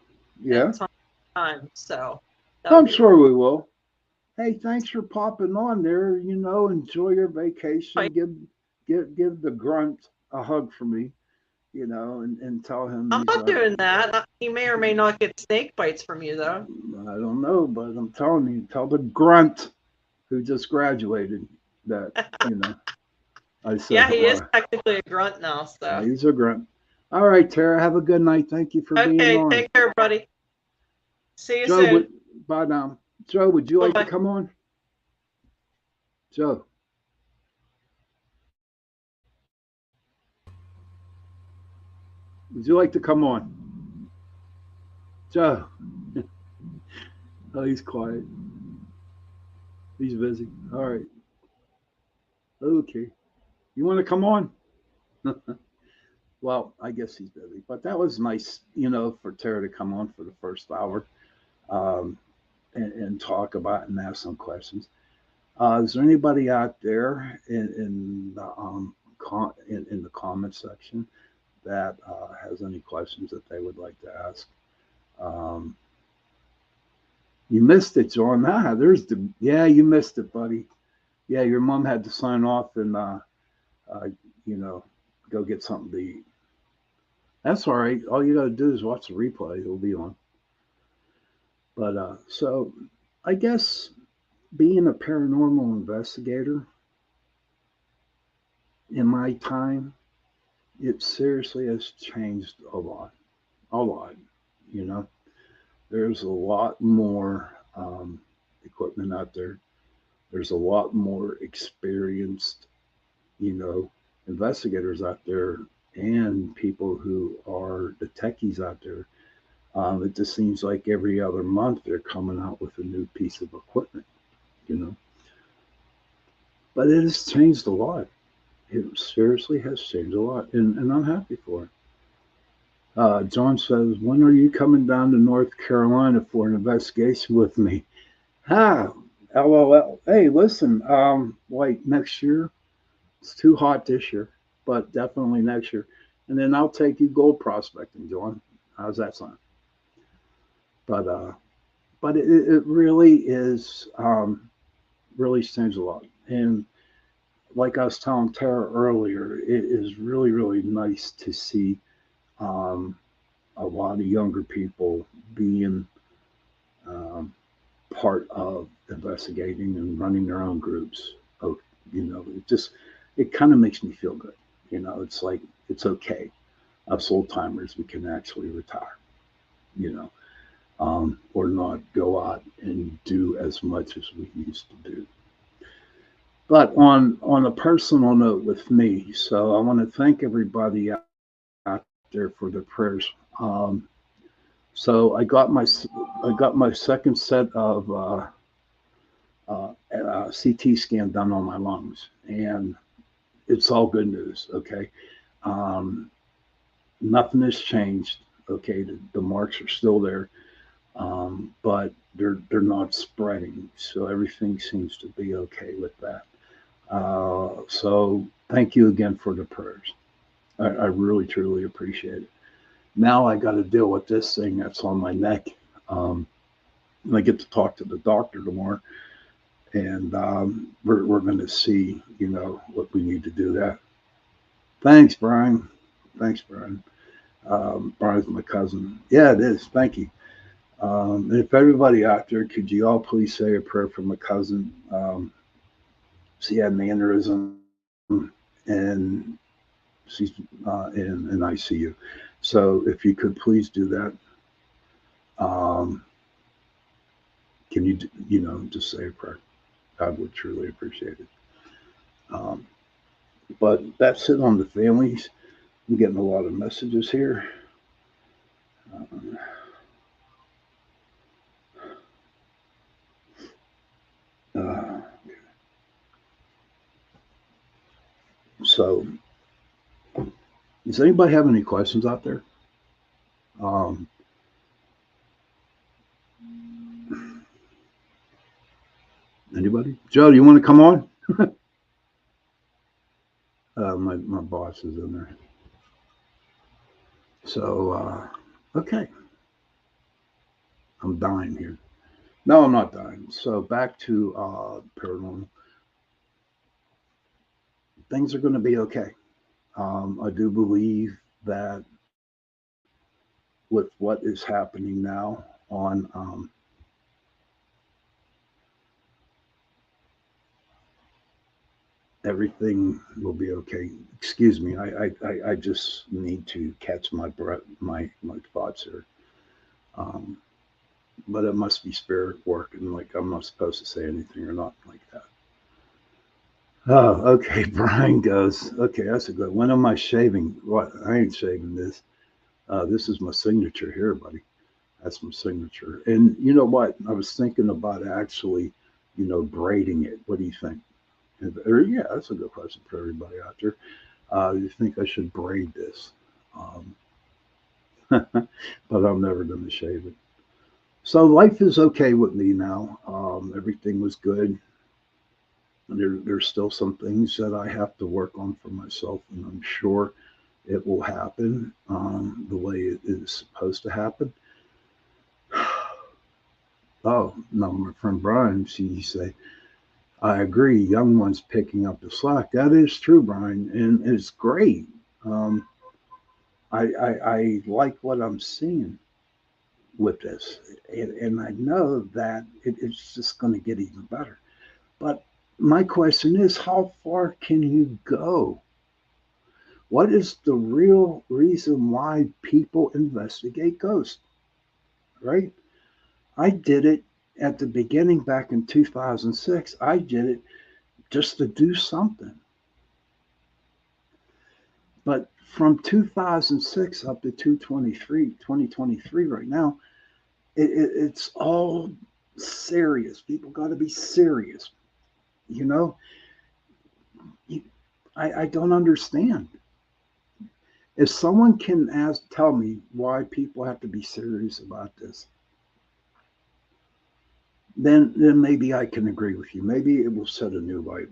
at Yeah. some. time. So that would I'm be sure we will. Hey, thanks for popping on there. Enjoy your vacation. fine. Give the grunt a hug for me. And tell him I'm he's not doing that. He may or may not get snake bites from you, though. I don't know, but I'm telling you, tell the grunt who just graduated that, you know, I said Yeah, he is hello. technically a grunt now. So He's a grunt. All right, Tara, have a good night. Thank you for being okay, on. take care, buddy. See you Joe, soon. bye now. Joe, would you Bye like to bye. come on? Joe, would you like to come on? Joe. Oh, he's quiet. He's busy. All right. Okay. You want to come on? Well, I guess he's busy. But that was nice, for Tara to come on for the first hour, um, and talk about and ask some questions. Is there anybody out there in the comment section that has any questions that they would like to ask? Um, you missed it, John. Yeah, you missed it, buddy. Yeah, your mom had to sign off and uh, you know go get something to eat. That's all right. All you got to do is watch the replay. It'll be on. But so I guess being a paranormal investigator in my time, it seriously has changed a lot. A lot. You know, there's a lot more equipment out there. There's a lot more experienced, you know, investigators out there and people who are the techies out there. It just seems like every other month they're coming out with a new piece of equipment, you know. But it has changed a lot. It seriously has changed a lot, and I'm happy for it. John says, "When are you coming down to North Carolina for an investigation with me?" Ah, LOL. Hey, listen, like next year. It's too hot this year, but definitely next year. And then I'll take you gold prospecting, John. How's that sound? But it really is really changed a lot. And like I was telling Tara earlier, it is really really nice to see um, a lot of younger people being um, part of investigating and running their own groups. Oh, it kind of makes me feel good. It's like it's okay. Us old timers, we can actually retire. You know, or not go out and do as much as we used to do. But on a personal note with me, so I want to thank everybody out there for their prayers. So I got my second set of CT scan done on my lungs, and it's all good news. Okay, um, nothing has changed. Okay, the marks are still there, but they're not spreading, so everything seems to be okay with that. So thank you again for the prayers. I really truly appreciate it. Now I got to deal with this thing that's on my neck. And I get to talk to the doctor tomorrow, and we're going to see, what we need to do that. Thanks, Brian. Thanks, Brian. Brian's my cousin. Yeah, it is. Thank you. And if everybody out there, could you all please say a prayer for my cousin? She had an aneurysm, and she's in ICU. So if you could please do that. Um, can you, just say a prayer? I would truly appreciate it. Um, but that's it on the families. I'm getting a lot of messages here. Uh, uh, so, does anybody have any questions out there? Um, Anybody? Joe, do you want to come on? My boss is in there. So, okay. I'm dying here. No, I'm not dying. So back to paranormal. Things are going to be okay. I do believe that with what is happening now on everything will be okay. Excuse me. I just need to catch my breath, my thoughts here. Um, but it must be spirit working. Like I'm not supposed to say anything or not like that. Oh, okay. Brian goes, okay, that's a good. When am I shaving? What? I ain't shaving this. This is my signature here, buddy. That's my signature. And you know what? I was thinking about actually, braiding it. What do you think? Or, yeah, that's a good question for everybody out there. You think I should braid this? Um, but I'm never going to shave it. So life is okay with me now. Everything was good. There's still some things that I have to work on for myself, and I'm sure it will happen the way it is supposed to happen. Oh, no, my friend Brian, she say, I agree. Young ones picking up the slack. That is true, Brian, and it's great. Um, I like what I'm seeing with this, and I know that it's just going to get even better. But my question is, how far can you go? What is the real reason why people investigate ghosts, right? I did it at the beginning back in 2006. I did it just to do something. But from 2006 up to 2023 right now, it's all serious. People got to be serious. You know, you, I don't understand. If someone can tell me why people have to be serious about this, then maybe I can agree with you. Maybe it will set a new light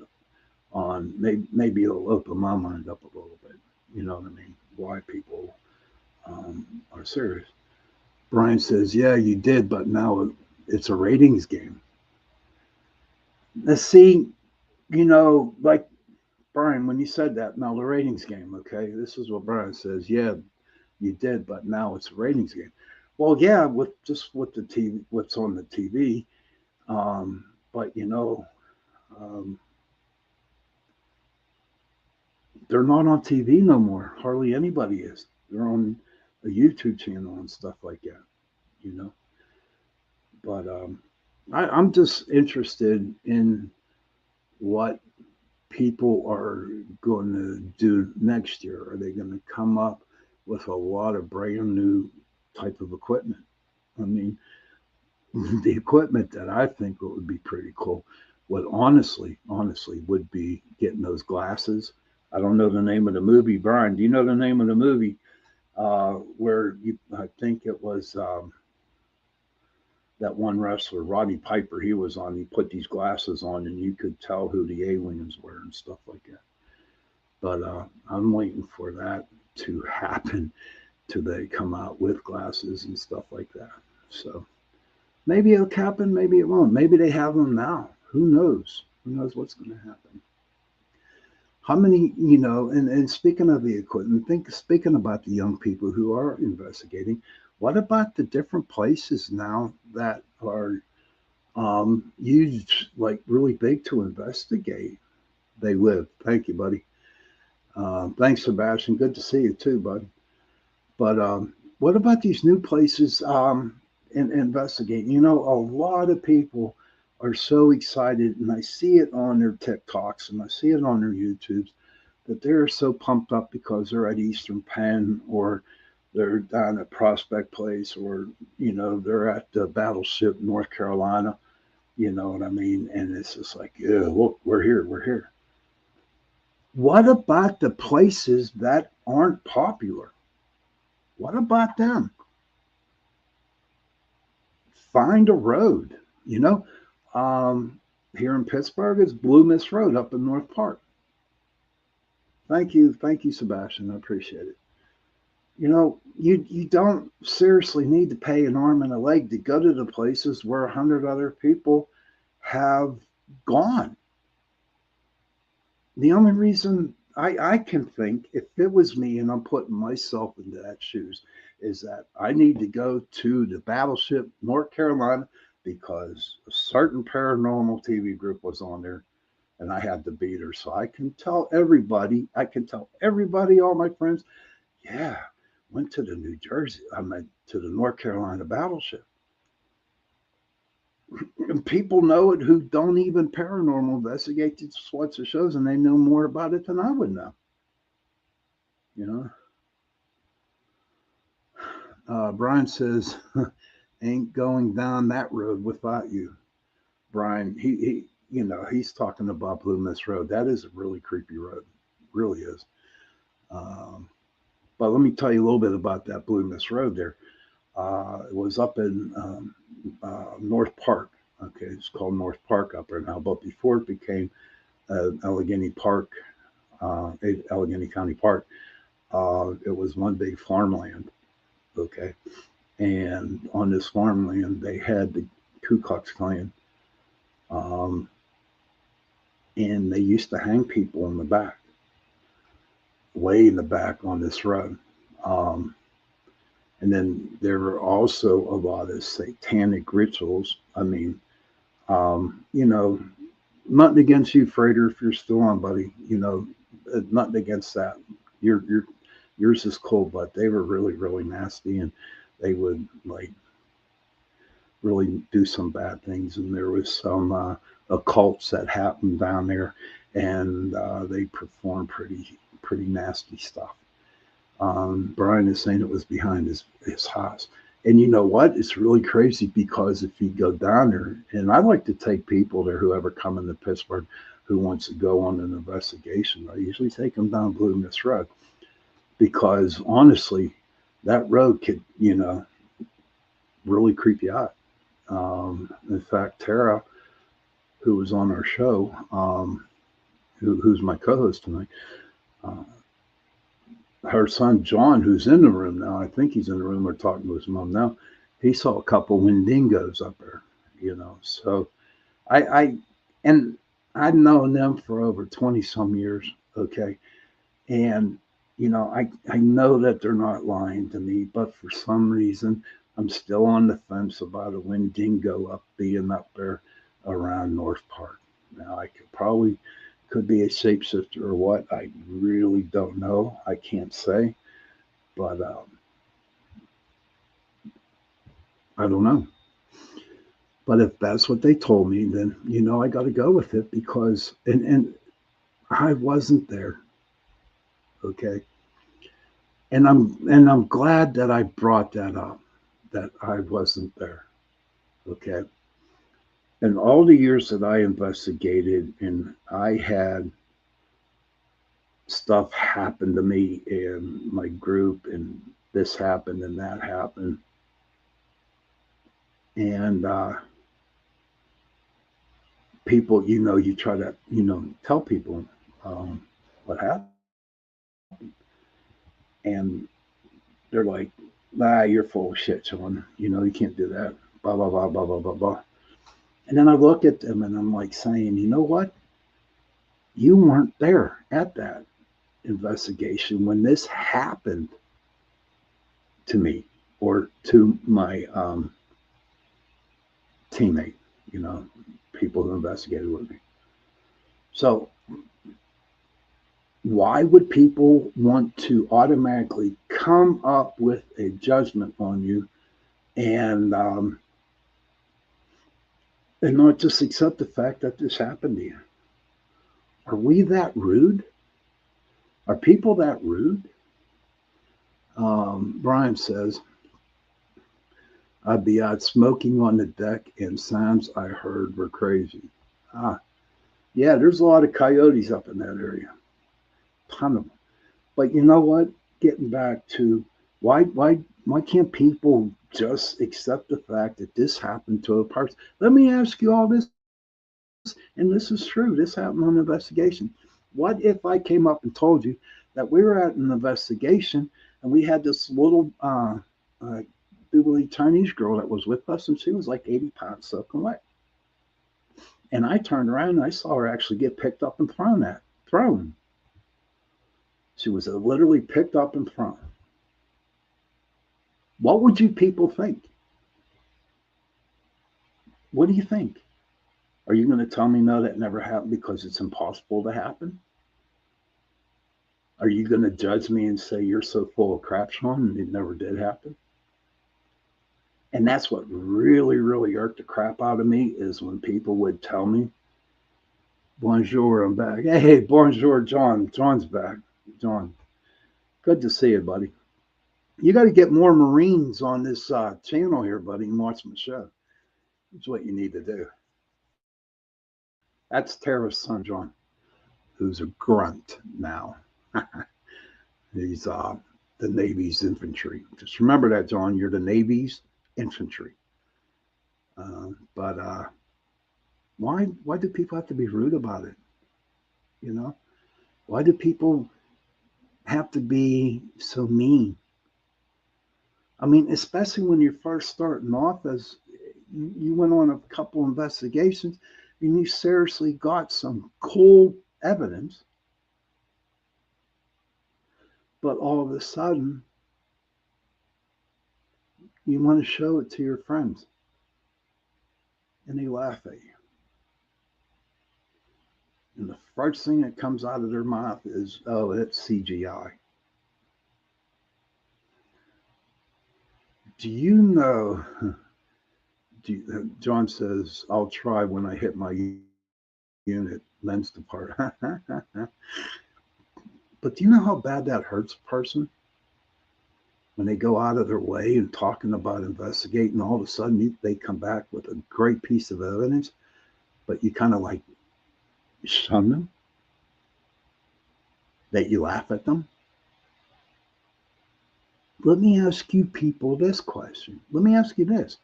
on. Maybe it'll open my mind up a little bit. You know what I mean? Why people are serious. Brian says, "Yeah, you did, but now it's a ratings game." Let's see. Like Brian, when you said that, now the ratings game. Okay, this is what Brian says. Yeah, you did, but now it's a ratings game. Well, yeah, with the TV, what's on the TV. Um, but um, they're not on TV no more. Hardly anybody is. They're on a YouTube channel and stuff like that. You know, but I'm just interested in what people are going to do next year. Are they going to come up with a lot of brand new type of equipment? I mean, the equipment that I think would be pretty cool would honestly would be getting those glasses. I don't know the name of the movie. Brian, do you know the name of the movie? Where I think it was that one wrestler, Roddy Piper, he was on. He put these glasses on, and you could tell who the aliens were and stuff like that. But I'm waiting for that to happen till they come out with glasses and stuff like that. So maybe it'll happen, maybe it won't. Maybe they have them now. Who knows? Who knows what's going to happen? How many, and speaking of the equipment, speaking about the young people who are investigating, what about the different places now that are used like really big to investigate? They live. Thank you, buddy. Thanks, Sebastian. Good to see you too, bud. But what about these new places in investigating? A lot of people are so excited, and I see it on their TikToks and I see it on their YouTubes that they're so pumped up because they're at Eastern Penn or they're down at Prospect Place or they're at the Battleship North Carolina. You know what I mean? And it's just like, yeah, look, we're here, we're here. What about the places that aren't popular? What about them? Find a road. You know, here in Pittsburgh, it's Blue Mist Road up in North Park. Thank you, Sebastian. I appreciate it. You don't seriously need to pay an arm and a leg to go to the places where 100 other people have gone. The only reason I can think, if it was me and I'm putting myself into that shoes, is that I need to go to the battleship North Carolina because a certain paranormal TV group was on there and I had to beat her. So I can tell everybody, all my friends, yeah, went to the New Jersey, I meant to the North Carolina battleship. And people know it who don't even paranormal investigate these sorts of shows, and they know more about it than I would know. You know, Brian says, "Ain't going down that road without you." Brian, he's talking about Blue Mist Road. That is a really creepy road, really is. Um, but let me tell you a little bit about that Blue Mist Road there. It was up in North Park. Okay, it's called North Park up there now. But before it became Allegheny Park, Allegheny County Park, it was one big farmland. Okay, and on this farmland they had the Ku Klux Klan, um, and they used to hang people in the back, way in the back on this road. Um, and then there were also a lot of satanic rituals. I mean, you know, nothing against you, Frater, if you're still on, buddy. Nothing against that. Yours is cool, but they were really, really nasty, and they would like really do some bad things. And there was some occults that happened down there, and they performed pretty nasty stuff. Brian is saying it was behind his house. And you know what? It's really crazy because if you go down there, and I like to take people there, whoever come into Pittsburgh who wants to go on an investigation, I usually take them down Blue Mist Road because honestly, that road could, really creep you out. In fact, Tara, who was on our show, who's my co-host tonight, uh, her son John, who's in the room now, I think he's in the room or talking to his mom now. He saw a couple Wendigos up there, So I and I've known them for over 20 some years. Okay, and I know that they're not lying to me, but for some reason I'm still on the fence about a Wendigo up being up there around North Park. Now I could be a shapeshifter or what. I really don't know. I can't say, but I don't know. But if that's what they told me, then I got to go with it because and I wasn't there. Okay, and I'm glad that I brought that up, that I wasn't there. Okay, and all the years that I investigated, and I had stuff happen to me in my group, and this happened and that happened, and people, you try to, tell people what happened, and they're like, "Nah, you're full of shit, Shawn. You can't do that." Blah blah blah blah blah blah blah. And then I look at them and I'm like saying, you know what? You weren't there at that investigation when this happened to me or to my teammate, you know, people who investigated with me. So why would people want to automatically come up with a judgment on you and um, and not just accept the fact that this happened to you? Are we that rude? Are people that rude? Brian says, I'd be out smoking on the deck, and sounds I heard were crazy. Ah, yeah, there's a lot of coyotes up in that area, ton of them. But you know what? Getting back to why can't people just accept the fact that this happened to a person? Let me ask you all this, and this is true. This happened on an investigation. What if I came up and told you that we were at an investigation And we had this little little Chinese girl that was with us, and she was like 80 pounds soaking wet. And I turned around and I saw her actually get picked up and thrown. She was literally picked up and thrown. What would you people think? What do you think? Are you going to tell me no, that never happened because it's impossible to happen? Are you going to judge me and say you're so full of crap, Shawn, and it never did happen? And that's what really, really irked the crap out of me, is when people would tell me, bonjour, I'm back. Hey, bonjour, John. John's back. John, good to see you, buddy. You got to get more Marines on this channel here, buddy, and watch my show. That's what you need to do. That's Tara's son, John, who's a grunt now. He's the Navy's infantry. Just remember that, John. You're the Navy's infantry. But why do people have to be rude about it? You know, why do people have to be so mean? I mean, especially when you're first starting off, as you went on a couple investigations and you seriously got some cool evidence, but all of a sudden you want to show it to your friends and they laugh at you. And the first thing that comes out of their mouth is, oh, it's CGI. Do you know? John says, I'll try when I hit my unit lens depart. But do you know how bad that hurts a person? When they go out of their way and talking about investigating, all of a sudden they come back with a great piece of evidence, but you kind of like shun them, that you laugh at them. Let me ask you people this question. Let me ask you this.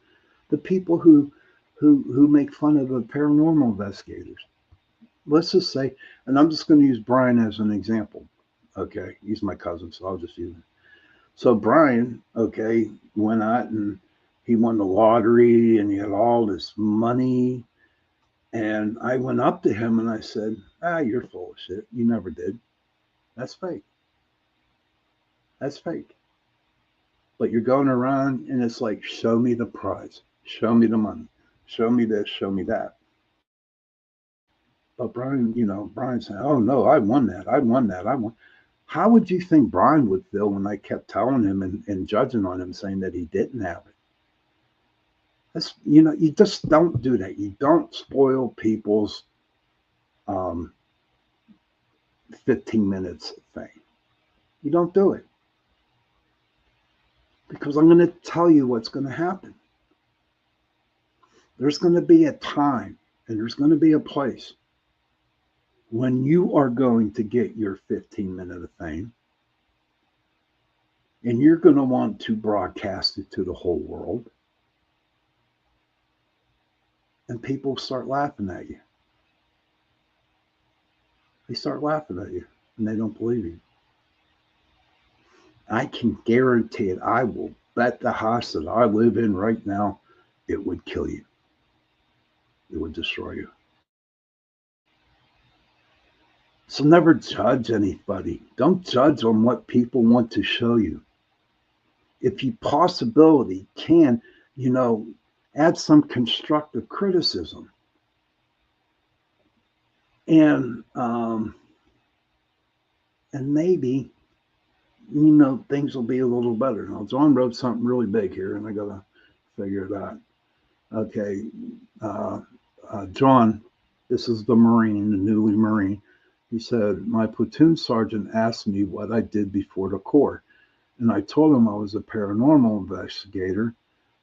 The people who make fun of the paranormal investigators. Let's just say, and I'm just going to use Brian as an example. Okay, he's my cousin, so I'll just use him. So Brian, okay, went out and he won the lottery and he had all this money. And I went up to him and I said, you're full of shit. You never did. That's fake. That's fake. But you're going around and it's like, show me the prize. Show me the money. Show me this. Show me that. But Brian, Brian said, oh no, I won that. I won that. I won. How would you think Brian would feel when I kept telling him and judging on him, saying that he didn't have it? That's, you just don't do that. You don't spoil people's 15 minutes thing. You don't do it. Because I'm going to tell you what's going to happen. There's going to be a time and there's going to be a place when you are going to get your 15-minute of fame and you're going to want to broadcast it to the whole world. And people start laughing at you. They start laughing at you and they don't believe you. I can guarantee it. I will bet the house that I live in right now, it would kill you. It would destroy you. So never judge anybody. Don't judge on what people want to show you. If you possibility can, add some constructive criticism. And maybe, things will be a little better. Now, John wrote something really big here, and I got to figure it out. Okay. John, this is the Marine, the newly Marine. He said, my platoon sergeant asked me what I did before the Corps. And I told him I was a paranormal investigator,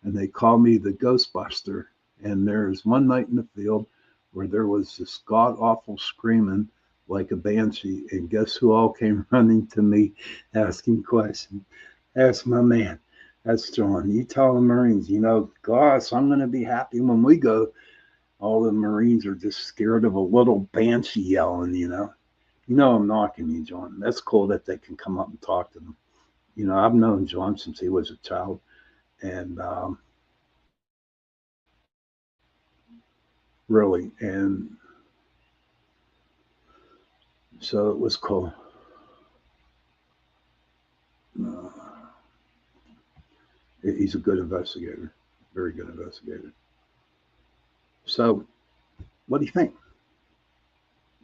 and they called me the Ghostbuster. And there's one night in the field where there was this god-awful screaming like a banshee. And guess who all came running to me asking questions? That's my man. That's John. You tell the Marines, gosh, I'm going to be happy when we go. All the Marines are just scared of a little banshee yelling, I'm knocking you, John. That's cool that they can come up and talk to them. You know, I've known John since he was a child, and really, and so it was cool. Uh, he's a good investigator, very good investigator. So, what do you think?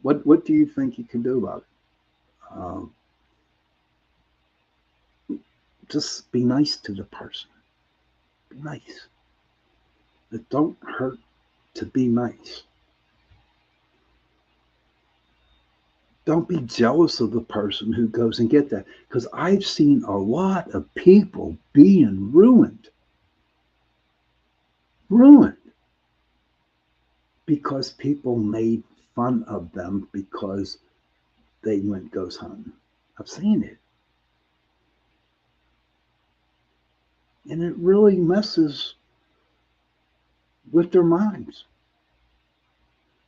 What do you think you can do about it? Just be nice to the person. Be nice. It don't hurt to be nice. Don't be jealous of the person who goes and get that, because I've seen a lot of people being ruined because people made fun of them because they went ghost hunting. I've seen it. And it really messes with their minds.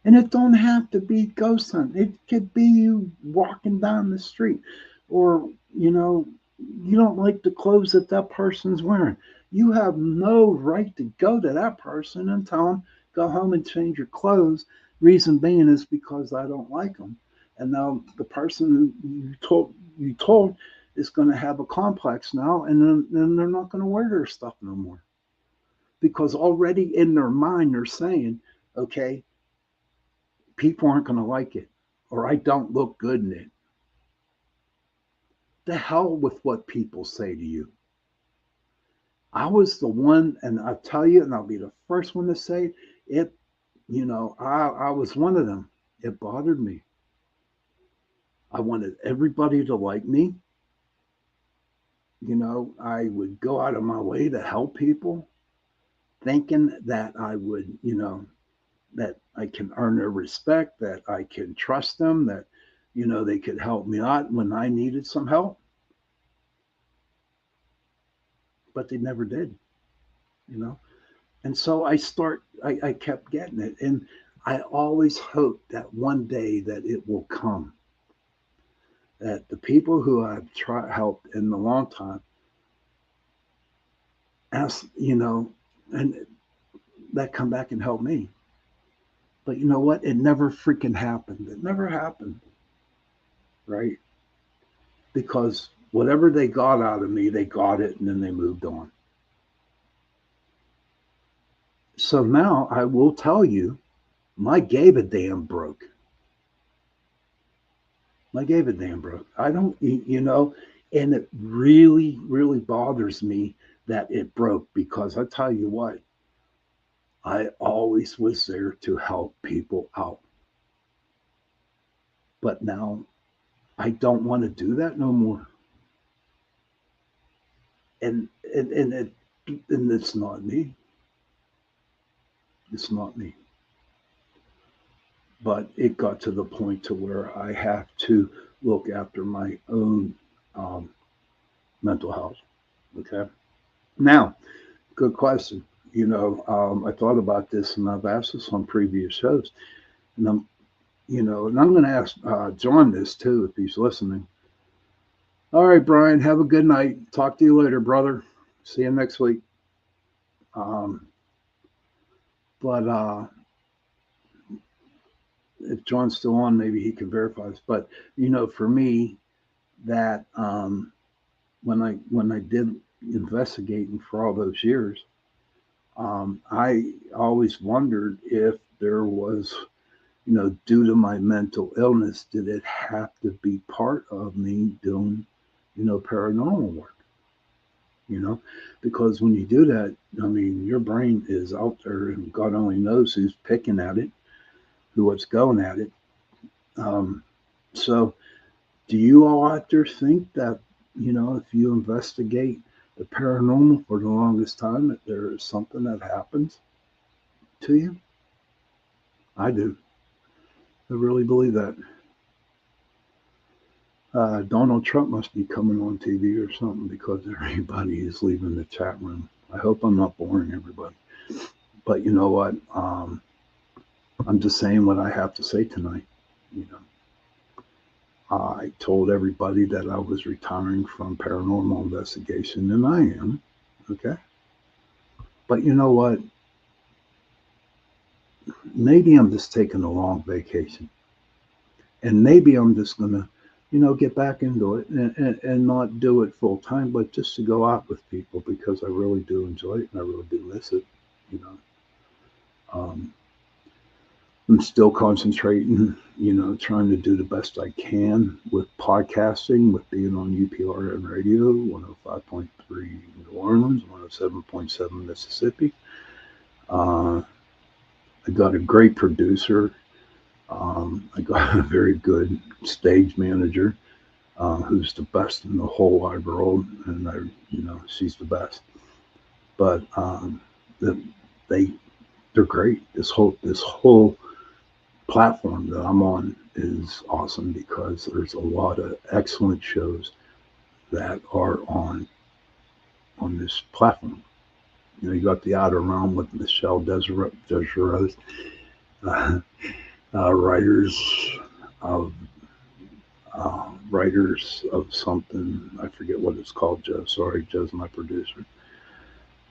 And it don't have to be ghost hunting. It could be you walking down the street, or, you don't like the clothes that that person's wearing. You have no right to go to that person and tell them, go home and change your clothes. Reason being is because I don't like them. And now the person you told is going to have a complex now, and then they're not going to wear their stuff no more, because already in their mind they're saying, okay, people aren't going to like it, or I don't look good in it. The hell with what people say to you. I was the one, and I'll tell you, and I'll be the first one to say it. I was one of them. It bothered me. I wanted everybody to like me. I would go out of my way to help people, thinking that I would, that I can earn their respect, that I can trust them, that, they could help me out when I needed some help. But they never did, you know. And so I kept getting it. And I always hope that one day that it will come, that the people who I've helped in a long time ask, and that come back and help me. But you know what? It never freaking happened. It never happened, right? Because whatever they got out of me, they got it and then they moved on. So now I will tell you, my gave a damn broke. My gave a damn broke. I don't, and it really, really bothers me that it broke, because I tell you what, I always was there to help people out. But now I don't want to do that no more. And it's not me. It's not me. But it got to the point to where I have to look after my own um, mental health. Okay. Now, good question. I thought about this, and I've asked this on previous shows, and I'm going to ask John this too if he's listening. All right, Brian, have a good night. Talk to you later, brother. See you next week. Um, but if John's still on, maybe he can verify this. But for me, that when I did investigating for all those years, I always wondered if there was, due to my mental illness, did it have to be part of me doing, paranormal work? You know, because when you do that, I mean, your brain is out there, and God only knows who's picking at it, what's going at it. Um, so, do you all out there think that, if you investigate the paranormal for the longest time, that there is something that happens to you? I do. I really believe that. Donald Trump must be coming on TV or something, because everybody is leaving the chat room. I hope I'm not boring everybody. But you know what? I'm just saying what I have to say tonight. You know, I told everybody that I was retiring from paranormal investigation, and I am. Okay. But you know what? Maybe I'm just taking a long vacation. And maybe I'm just going to, get back into it and not do it full time, but just to go out with people because I really do enjoy it and I really do miss it. You know, um, I'm still concentrating, trying to do the best I can with podcasting, with being on UPRN radio, 105.3 New Orleans, 107.7 Mississippi. I got a great producer. I got a very good stage manager who's the best in the whole wide world, and she's the best. But they they're great. This whole platform that I'm on is awesome because there's a lot of excellent shows that are on this platform. You got the Outer Realm with Michelle Desirose, uh, writers of writers of something. I forget what it's called, Joe. Sorry, Joe's my producer.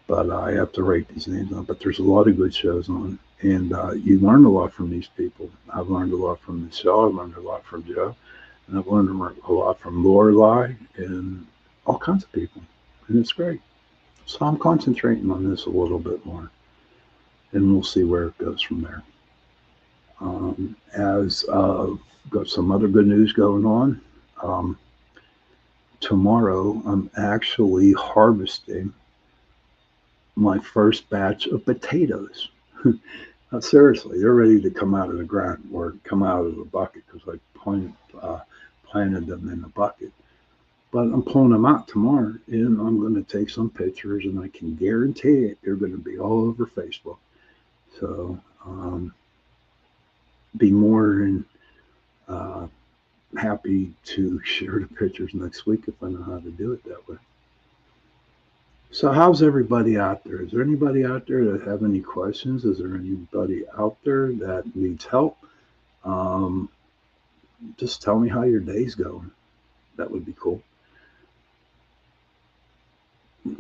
But I have to write these names on. But there's a lot of good shows on. And you learn a lot from these people. I've learned a lot from Michelle. I've learned a lot from Joe. And I've learned a lot from Lorelai and all kinds of people. And it's great. So I'm concentrating on this a little bit more. And we'll see where it goes from there. As got some other good news going on. Um, Tomorrow, I'm actually harvesting my first batch of potatoes. Seriously, they're ready to come out of the ground or come out of the bucket because I planted them in the bucket. But I'm pulling them out tomorrow, and I'm going to take some pictures, and I can guarantee it, they're going to be all over Facebook. So be more than happy to share the pictures next week if I know how to do it that way. So how's everybody out there? Is there anybody out there that have any questions? Is there anybody out there that needs help? Um, just tell me how your day's going. That would be cool.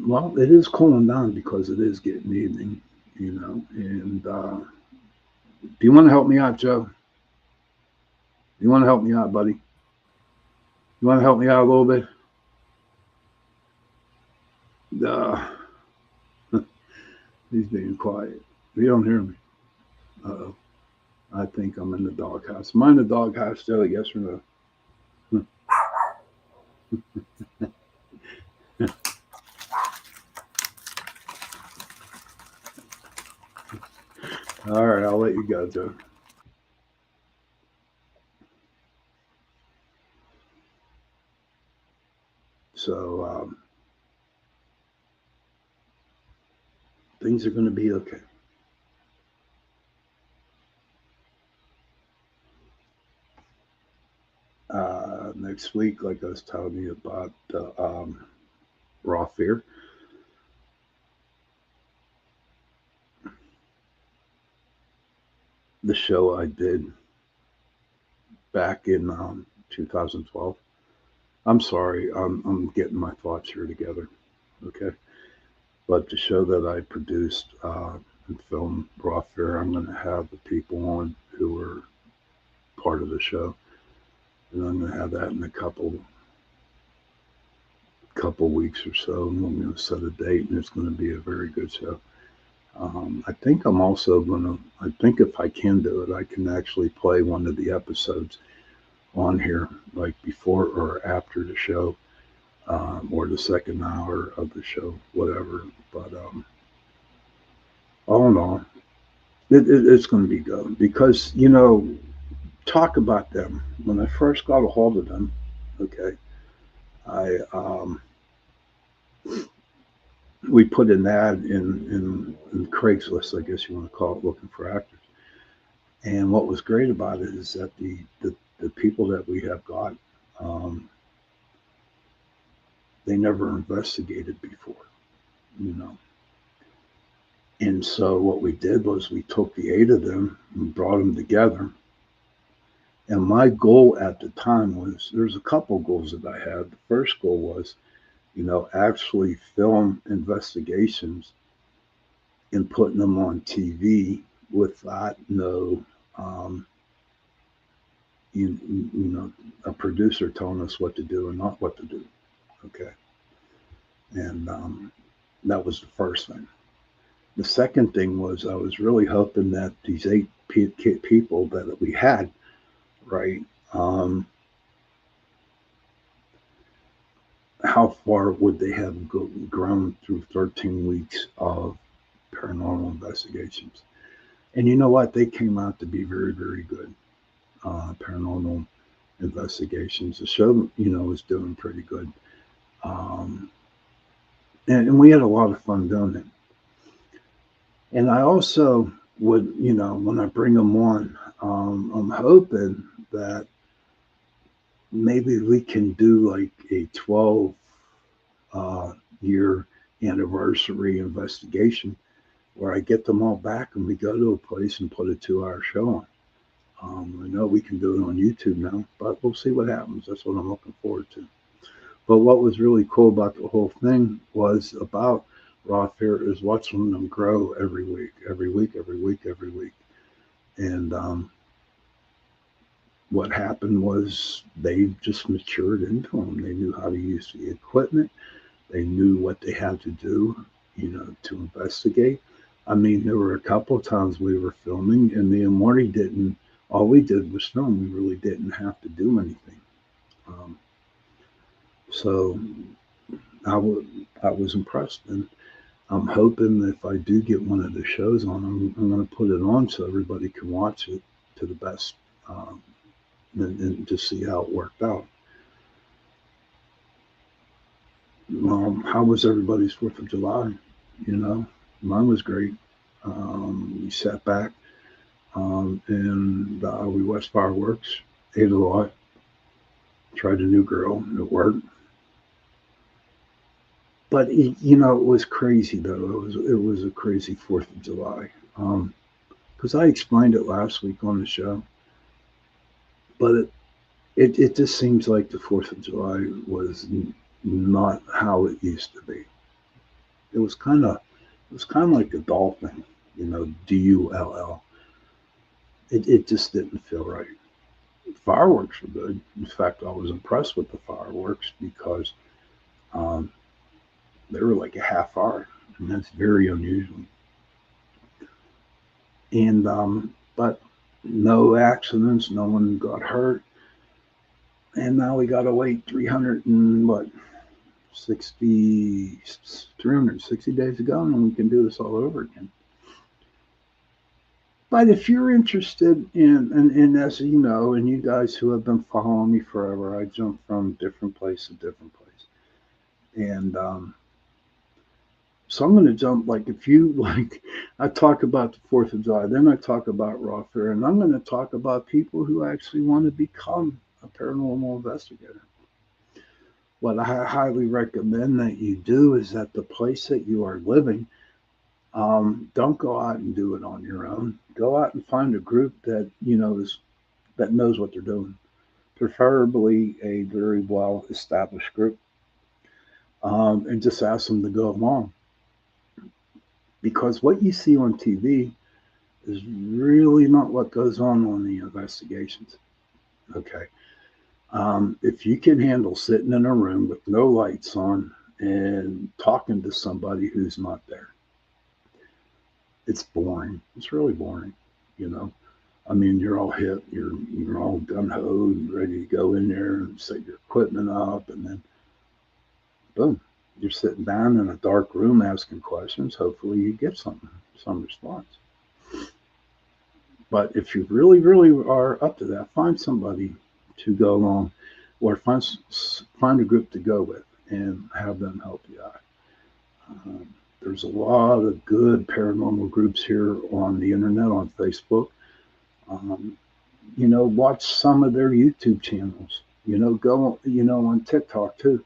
Well, it is cooling down because it is getting evening, And do you want to help me out, Joe? You want to help me out, buddy? You want to help me out a little bit? Uh, he's being quiet. You don't hear me. Uh-oh. I think I'm in the doghouse. Am I in the doghouse, Joe? Yes or no? All right, I'll let you go, Joe. So things are going to be okay. Next week, like I was telling you about raw fear, the show I did back in 2012. I'm sorry, I'm getting my thoughts here together. Okay. But the show that I produced and filmed, Raw Fear, I'm going to have the people on who are part of the show. And I'm going to have that in a couple weeks or so. And I'm going to set a date, and it's going to be a very good show. I think I'm also going to, I think if I can do it, I can actually play one of the episodes on here, like before or after the show, or the second hour of the show, whatever. But all in all, it's going to be good because, talk about them. When I first got a hold of them, okay, I we put an ad in Craigslist, I guess you want to call it, looking for actors. And what was great about it is that the people that we have got, um, they never investigated before, you know. And so what we did was we took the 8 of them and brought them together, And my goal at the time was, there's a couple goals that I had. The first goal was, actually film investigations and putting them on TV without um, you know, a producer telling us what to do and not what to do. Okay. And that was the first thing. The second thing was, I was really hoping that these eight people that we had, right? Um, how far would they have grown through 13 weeks of paranormal investigations? And you know what? They came out to be very, very good paranormal investigations. The show, was doing pretty good. Um, and we had a lot of fun doing it. And I also would, when I bring them on, I'm hoping that maybe we can do like a 12 uh, year anniversary investigation where I get them all back and we go to a place and put a 2-hour show on. I know we can do it on YouTube now, but we'll see what happens. That's what I'm looking forward to. But what was really cool about the whole thing was about Raw Fair is watching them grow every week, every week, every week, every week. And what happened was they just matured into them. They knew how to use the equipment. They knew what they had to do, to investigate. I mean, there were a couple of times we were filming, and me and Marty didn't. All we did was film. We really didn't have to do anything. Um, so I was impressed, and I'm hoping if I do get one of the shows on, I'm going to put it on so everybody can watch it to the best, and just see how it worked out. How was everybody's 4th of July? You know, mine was great. We sat back, and we watched fireworks, ate a lot, tried a new grill, it worked. But it was crazy though. It was a crazy 4th of July. Because I explained it last week on the show, but it just seems like the 4th of July was not how it used to be. It was kind of like the doll thing, Dull. It just didn't feel right. Fireworks were good. In fact, I was impressed with the fireworks because um, they were like a half hour, and that's very unusual. And but no accidents, no one got hurt, and now we got to wait 300 and what 60 360 days ago, and we can do this all over again. But if you're interested in as you know, and you guys who have been following me forever, I jump from different place to different place. And so I'm going to jump, like, if you like, I talk about the 4th of July, then I talk about Raw Fair, and I'm going to talk about people who actually want to become a paranormal investigator. What I highly recommend that you do is at the place that you are living, don't go out and do it on your own. Go out and find a group that that knows what they're doing, preferably a very well established group, and just ask them to go along. Because what you see on TV is really not what goes on the investigations. Okay. If you can handle sitting in a room with no lights on and talking to somebody who's not there, it's boring. It's really boring, you know. I mean, you're all hip, you're all gun ho and ready to go in there and set your equipment up, and then boom, you're sitting down in a dark room asking questions. Hopefully, you get some response. But if you really, really are up to that, find somebody to go along, or find a group to go with and have them help you out. Um, there's a lot of good paranormal groups here on the internet, on Facebook. Um, watch some of their YouTube channels. Go, on TikTok too.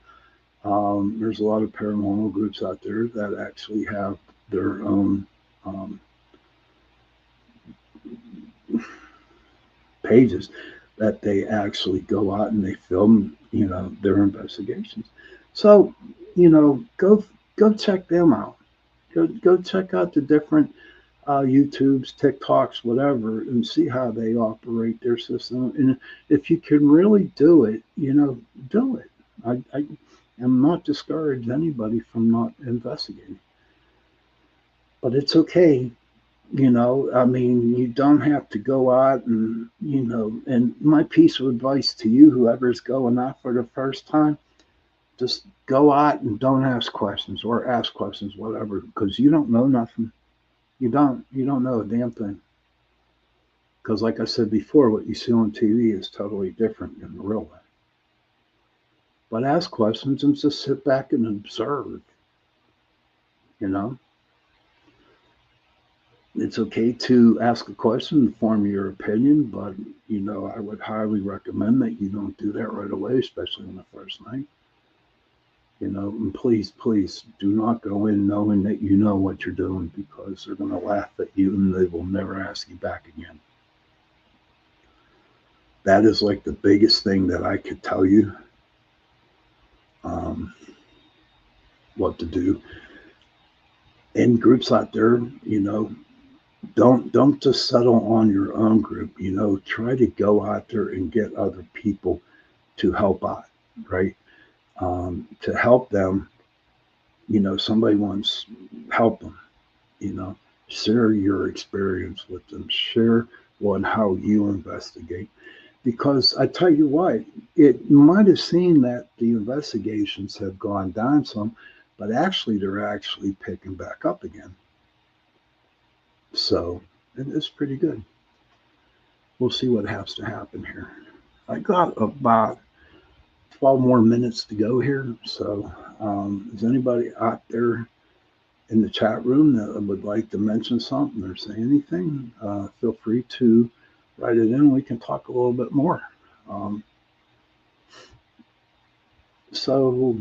There's a lot of paranormal groups out there that actually have their own um, pages. that they actually go out and they film, their investigations. So, go check them out. Go check out the different YouTubes, TikToks, whatever, and see how they operate their system. And if you can really do it, do it. I am not discouraged anybody from not investigating, but it's okay. I mean, you don't have to go out and my piece of advice to you, whoever's going out for the first time, just go out and don't ask questions or ask questions, whatever, because you don't know nothing. You don't know a damn thing. Because, like I said before, what you see on TV is totally different than the real life. But ask questions and just sit back and observe. You know, it's okay to ask a question and form your opinion, but I would highly recommend that you don't do that right away, especially on the first night. And please do not go in knowing that you know what you're doing, because they're going to laugh at you and they will never ask you back again. That is like the biggest thing that I could tell you what to do. In groups out there, don't just settle on your own group. Try to go out there and get other people to help out, right? To help them, somebody wants help them, share your experience with them, share on how you investigate. Because I tell you what, it might have seemed that the investigations have gone down some, but actually they're actually picking back up again. So it is pretty good. We'll see what has to happen here. I got about 12 more minutes to go here. So is anybody out there in the chat room that would like to mention something or say anything? Feel free to write it in. We can talk a little bit more. So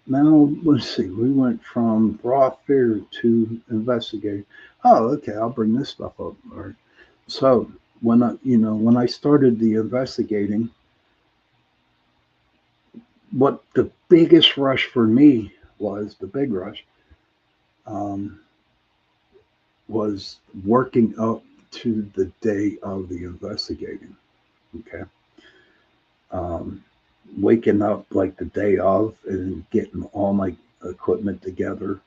now let's see. We went from raw fear to investigate. Oh, okay. I'll bring this stuff up. All right. So when I started the investigating, what the biggest rush for me was, the big rush, was working up to the day of the investigating. Okay. Waking up like the day of and getting all my equipment together,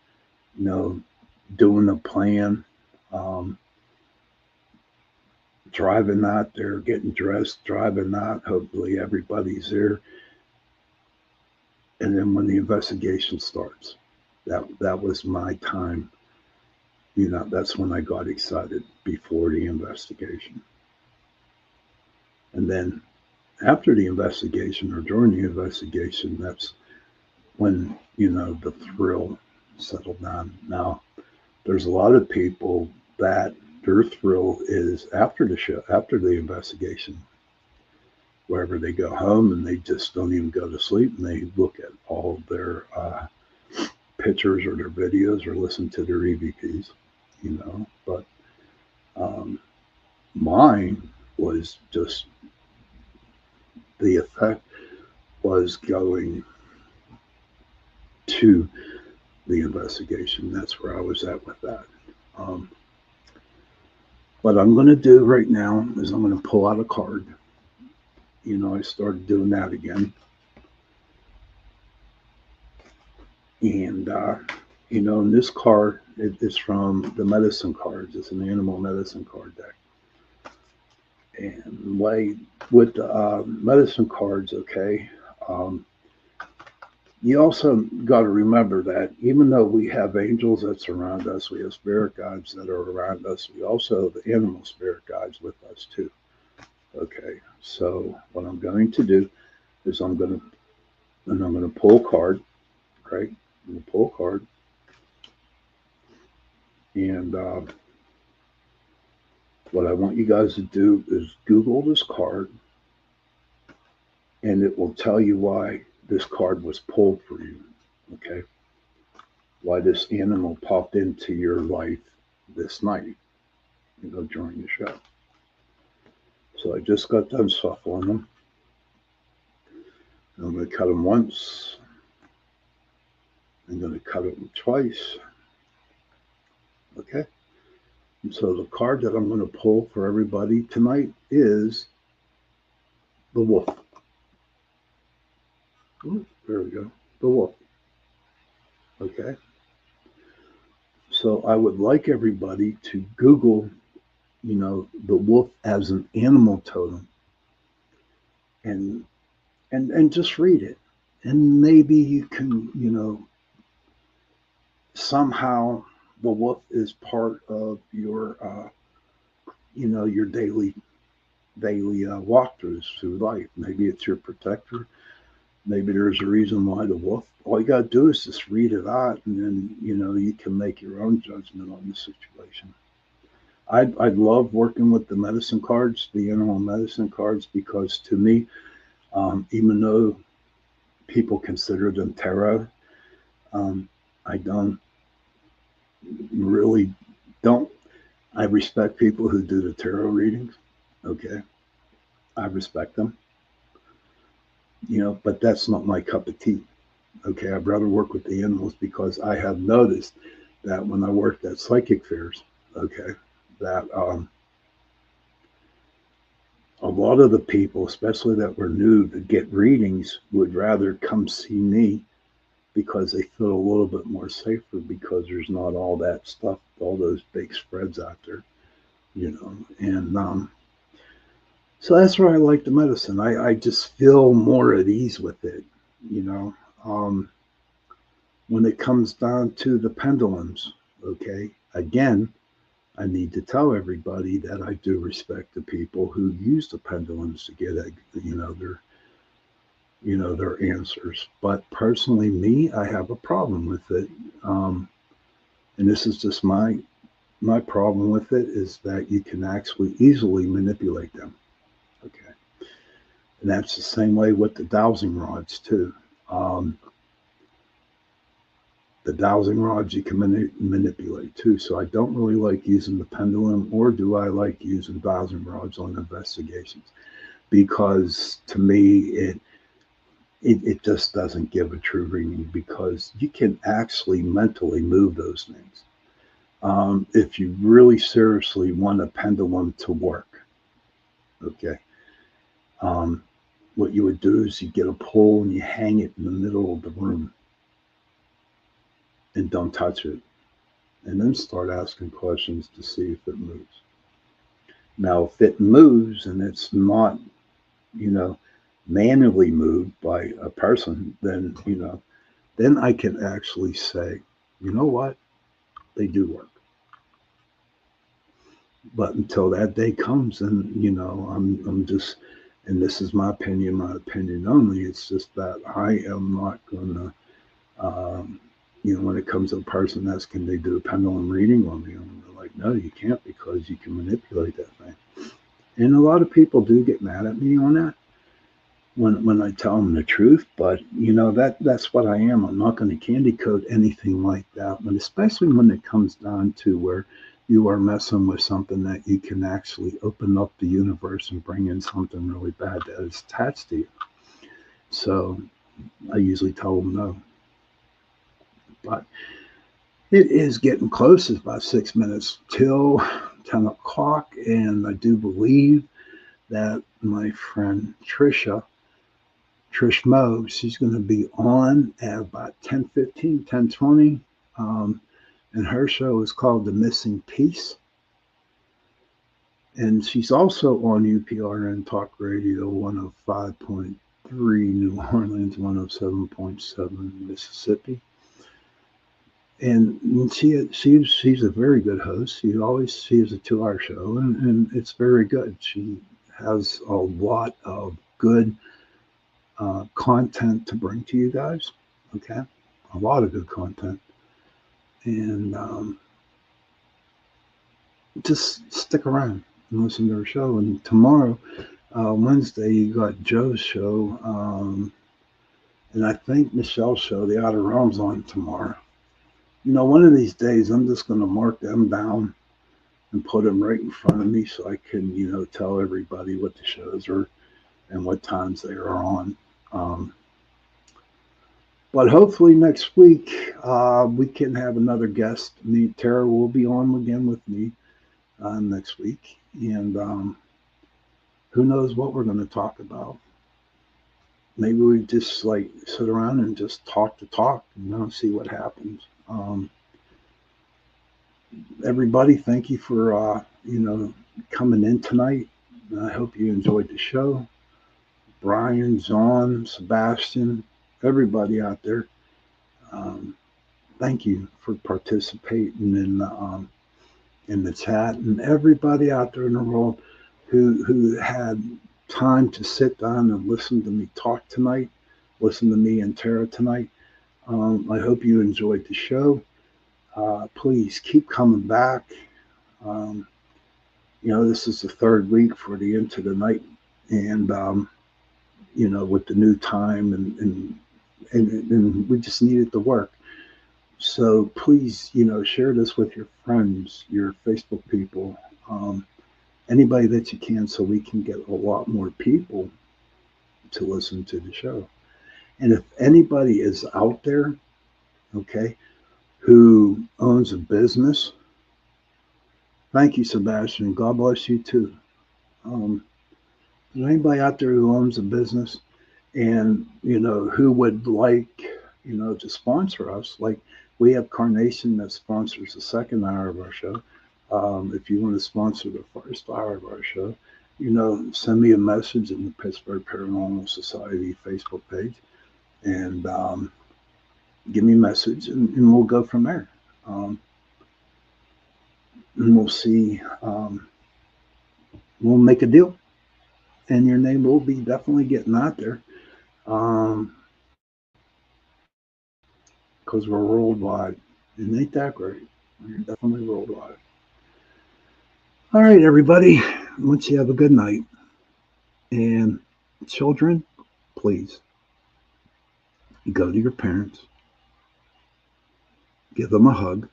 doing a plan, driving out there, getting dressed, driving out. Hopefully everybody's there. And then when the investigation starts, that was my time. That's when I got excited, before the investigation. And then after the investigation or during the investigation, that's when, the thrill settled down. Now, there's a lot of people that their thrill is after the show, after the investigation, wherever they go home and they just don't even go to sleep and they look at all their pictures or their videos or listen to their EVPs, but mine was just, the effect was going to the investigation. That's where I was at with that. What I'm going to do right now is I'm going to pull out a card. I started doing that again. And, in this card, it's from the medicine cards. It's an animal medicine card deck. And with the medicine cards, okay, you also got to remember that even though we have angels that surround us, we have spirit guides that are around us, we also have the animal spirit guides with us too. Okay, so what I'm going to do is I'm going to pull a card, right? I'm going to pull a card, and what I want you guys to do is Google this card, and it will tell you why this card was pulled for you, okay? Why this animal popped into your life this night, during the show. So I just got done shuffling them. I'm going to cut them once. I'm going to cut them twice. Okay. And so the card that I'm going to pull for everybody tonight is the wolf. Ooh, there we go. The wolf. Okay. So I would like everybody to Google, the wolf as an animal totem, and and just read it, and maybe you can, somehow the wolf is part of your daily walkthroughs through life. Maybe it's your protector. Maybe there's a reason why the wolf. All you got to do is just read it out, and then you can make your own judgment on the situation. I love working with the medicine cards, the animal medicine cards, because to me, even though people consider them tarot, I don't really don't. I respect people who do the tarot readings. Okay, I respect them. But that's not my cup of tea. Okay, I'd rather work with the animals because I have noticed that when I worked at psychic fairs, okay, that a lot of the people, especially that were new to get readings, would rather come see me because they feel a little bit more safer because there's not all that stuff, all those big spreads out there, and so that's why I like the medicine. I just feel more at ease with it, you know. When it comes down to the pendulums, okay, again, I need to tell everybody that I do respect the people who use the pendulums to get, their answers. But personally, me, I have a problem with it, and this is just my problem with it is that you can actually easily manipulate them. Okay, and that's the same way with the dowsing rods too. Um, the dowsing rods you can manipulate too. So I don't really like using the pendulum, or do I like using dowsing rods on investigations? Because to me, it just doesn't give a true reading because you can actually mentally move those things. If you really seriously want a pendulum to work, okay, um, what you would do is you get a pole and you hang it in the middle of the room and don't touch it, and then start asking questions to see if it moves. Now, if it moves and it's not, you know, manually moved by a person, then I can actually say, you know what, they do work. But until that day comes, and I'm just, and this is my opinion only. It's just that I am not gonna, when it comes to a person that's can they do a pendulum reading on me, I'm like, no, you can't because you can manipulate that thing. And a lot of people do get mad at me on that when I tell them the truth. But that's what I am. I'm not going to candy coat anything like that. But especially when it comes down to where you are messing with something that you can actually open up the universe and bring in something really bad that is attached to you. So I usually tell them no. But it is getting close. It's about 6 minutes till 10 o'clock. And I do believe that my friend Trish Mo, she's going to be on at about 10:15, 10:20. And her show is called The Missing Piece. And she's also on UPRN Talk Radio 105.3 New Orleans, 107.7 Mississippi. And she's a very good host. She has a 2-hour show, and it's very good. She has a lot of good content to bring to you guys. Okay, a lot of good content, and just stick around and listen to her show. And tomorrow, Wednesday, you got Joe's show, and I think Michelle's show, The Outer Realms, on tomorrow. One of these days, I'm just going to mark them down and put them right in front of me so I can, tell everybody what the shows are and what times they are on. But hopefully next week we can have another guest. Tara will be on again with me next week, and who knows what we're going to talk about. Maybe we just like sit around and just talk to talk, see what happens. Everybody, thank you for coming in tonight. I hope you enjoyed the show. Brian, Shawn, Sebastian, everybody out there, thank you for participating in the chat, and everybody out there in the world who had time to sit down and listen to me talk tonight, listen to me and Tara tonight. I hope you enjoyed the show. Please keep coming back. This is the third week for the Into the Night, and with the new time, and we just need it to work. So please, share this with your friends, your Facebook people, anybody that you can, so we can get a lot more people to listen to the show. And if anybody is out there, okay, who owns a business, thank you, Sebastian. God bless you too. Is anybody out there who owns a business and, who would like, to sponsor us? Like, we have Carnation that sponsors the second hour of our show. If you want to sponsor the first hour of our show, send me a message in the Pittsburgh Paranormal Society Facebook page, and give me a message, and we'll go from there. And we'll see. We'll make a deal, and your name will be definitely getting out there. Because we're worldwide. And ain't that great? We're definitely worldwide. All right, everybody. I want you to have a good night. And children, please, go to your parents. Give them a hug.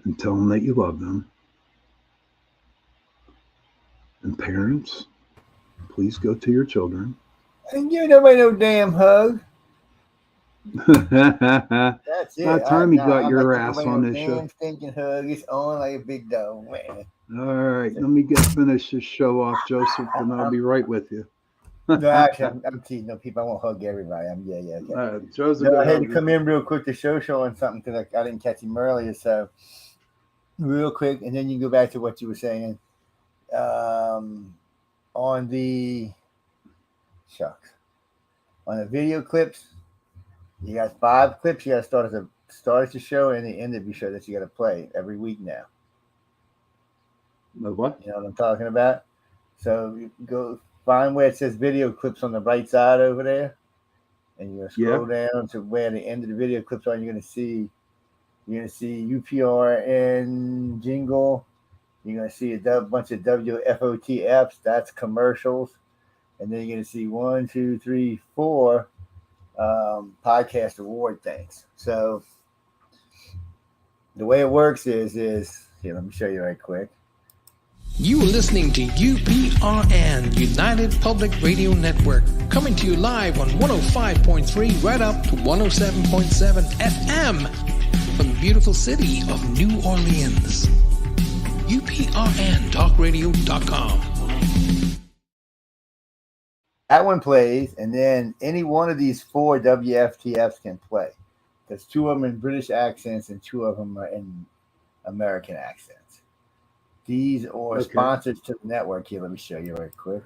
And tell them that you love them. And parents, please go to your children. And give nobody no damn hug. That's it. About time you got your ass on this show. Damn stinking hug. It's on like a big dog, man. All right, let me finish this show off, Joseph, and I'll be right with you. No, actually, I'm teasing. No, people, I won't hug everybody. Okay. Joseph, I had to come in real quick to showing something because I didn't catch him earlier. So, real quick, and then you can go back to what you were saying. On the video clips, you got 5 clips. You got to start at the start of the show and the end of the show that you got to play every week now. What? You know what I'm talking about? So you go find where it says video clips on the right side over there, and you're gonna scroll down to where the end of the video clips are. You're gonna see UPRN jingle. You're gonna see a bunch of WFOTFs. That's commercials, and then you're gonna see 1, 2, 3, 4 podcast award things. So the way it works is here. Let me show you right quick. You are listening to UPRN, United Public Radio Network, coming to you live on 105.3 right up to 107.7 FM from the beautiful city of New Orleans. UPRNtalkradio.com. That one plays, and then any one of these 4 WFTFs can play. There's 2 of them in British accents and 2 of them are in American accents. These are sponsors to the network. Here, let me show you right quick.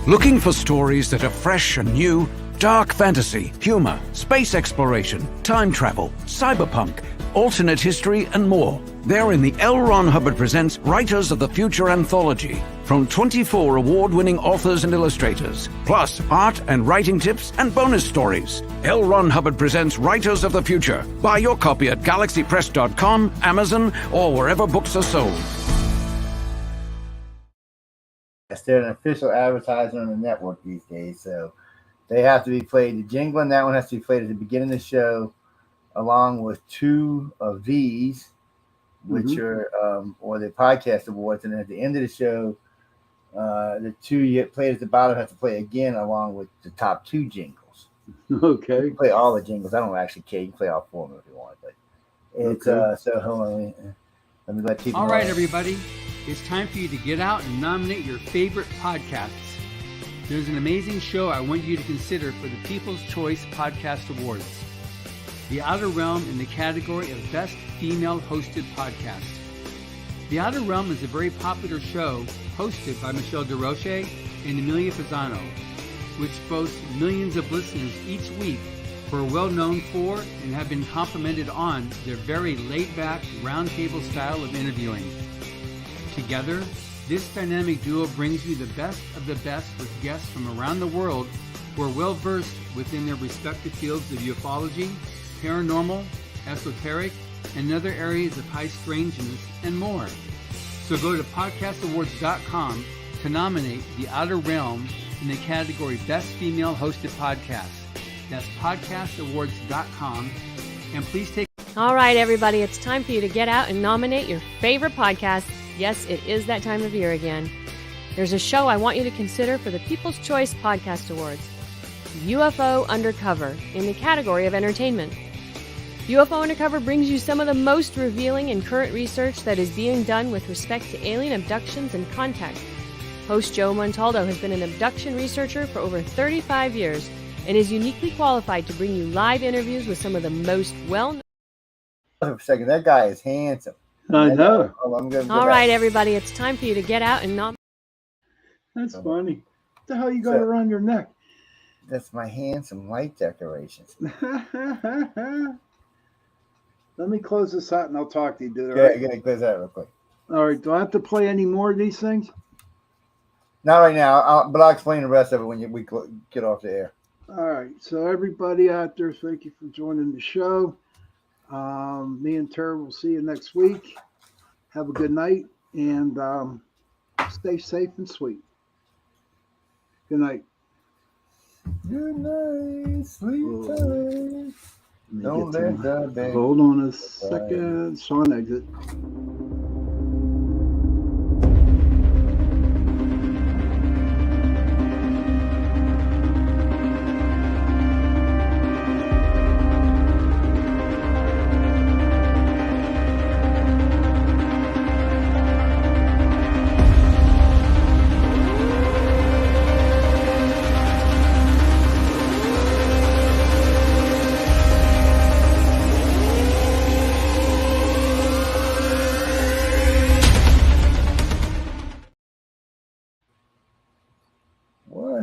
Looking for stories that are fresh and new? Dark fantasy, humor, space exploration, time travel, cyberpunk, alternate history, and more. They're in the L. Ron Hubbard Presents Writers of the Future anthology from 24 award-winning authors and illustrators, plus art and writing tips and bonus stories. L. Ron Hubbard Presents Writers of the Future. Buy your copy at galaxypress.com, Amazon, or wherever books are sold. They're an official advertiser on the network these days, so they have to be played. The jingle and that one has to be played at the beginning of the show, along with 2 of these. which are or the podcast awards, and at the end of the show, the two players at the bottom have to play again along with the top 2 jingles. Okay. You can play all the jingles. I don't actually care. You can play all 4 of them if you want, but it's so hold on. Let me let people All know. right, everybody. It's time for you to get out and nominate your favorite podcasts. There's an amazing show I want you to consider for the People's Choice Podcast Awards. The Outer Realm in the category of Best Female Hosted Podcast. The Outer Realm is a very popular show hosted by Michelle DeRoche and Amelia Pisano, which boasts millions of listeners each week who are well known for and have been complimented on their very laid-back, roundtable style of interviewing. Together, this dynamic duo brings you the best of the best with guests from around the world who are well-versed within their respective fields of ufology, paranormal, esoteric, and other areas of high strangeness, and more. So go to podcastawards.com to nominate The Outer Realm in the category Best Female Hosted Podcast. That's podcastawards.com. And please take... All right, everybody, it's time for you to get out and nominate your favorite podcast. Yes, it is that time of year again. There's a show I want you to consider for the People's Choice Podcast Awards. UFO Undercover in the category of entertainment. UFO Undercover brings you some of the most revealing and current research that is being done with respect to alien abductions and contact. Host Joe Montaldo has been an abduction researcher for over 35 years and is uniquely qualified to bring you live interviews with some of the most well-known... For a second, that guy is handsome. I know. All right, everybody, it's time for you to get out and nominate. That's funny. What the hell you got around your neck? That's my handsome light decorations. Let me close this out and I'll talk to you, dude. Yeah, gonna close that real quick. All right. Do I have to play any more of these things? Not right now, but I'll explain the rest of it when we get off the air. All right. So everybody out there, thank you for joining the show. Me and Terry will see you next week. Have a good night and stay safe and sweet. Good night. Good night, sweet time. Don't let the Hold on a second. Shawn exit.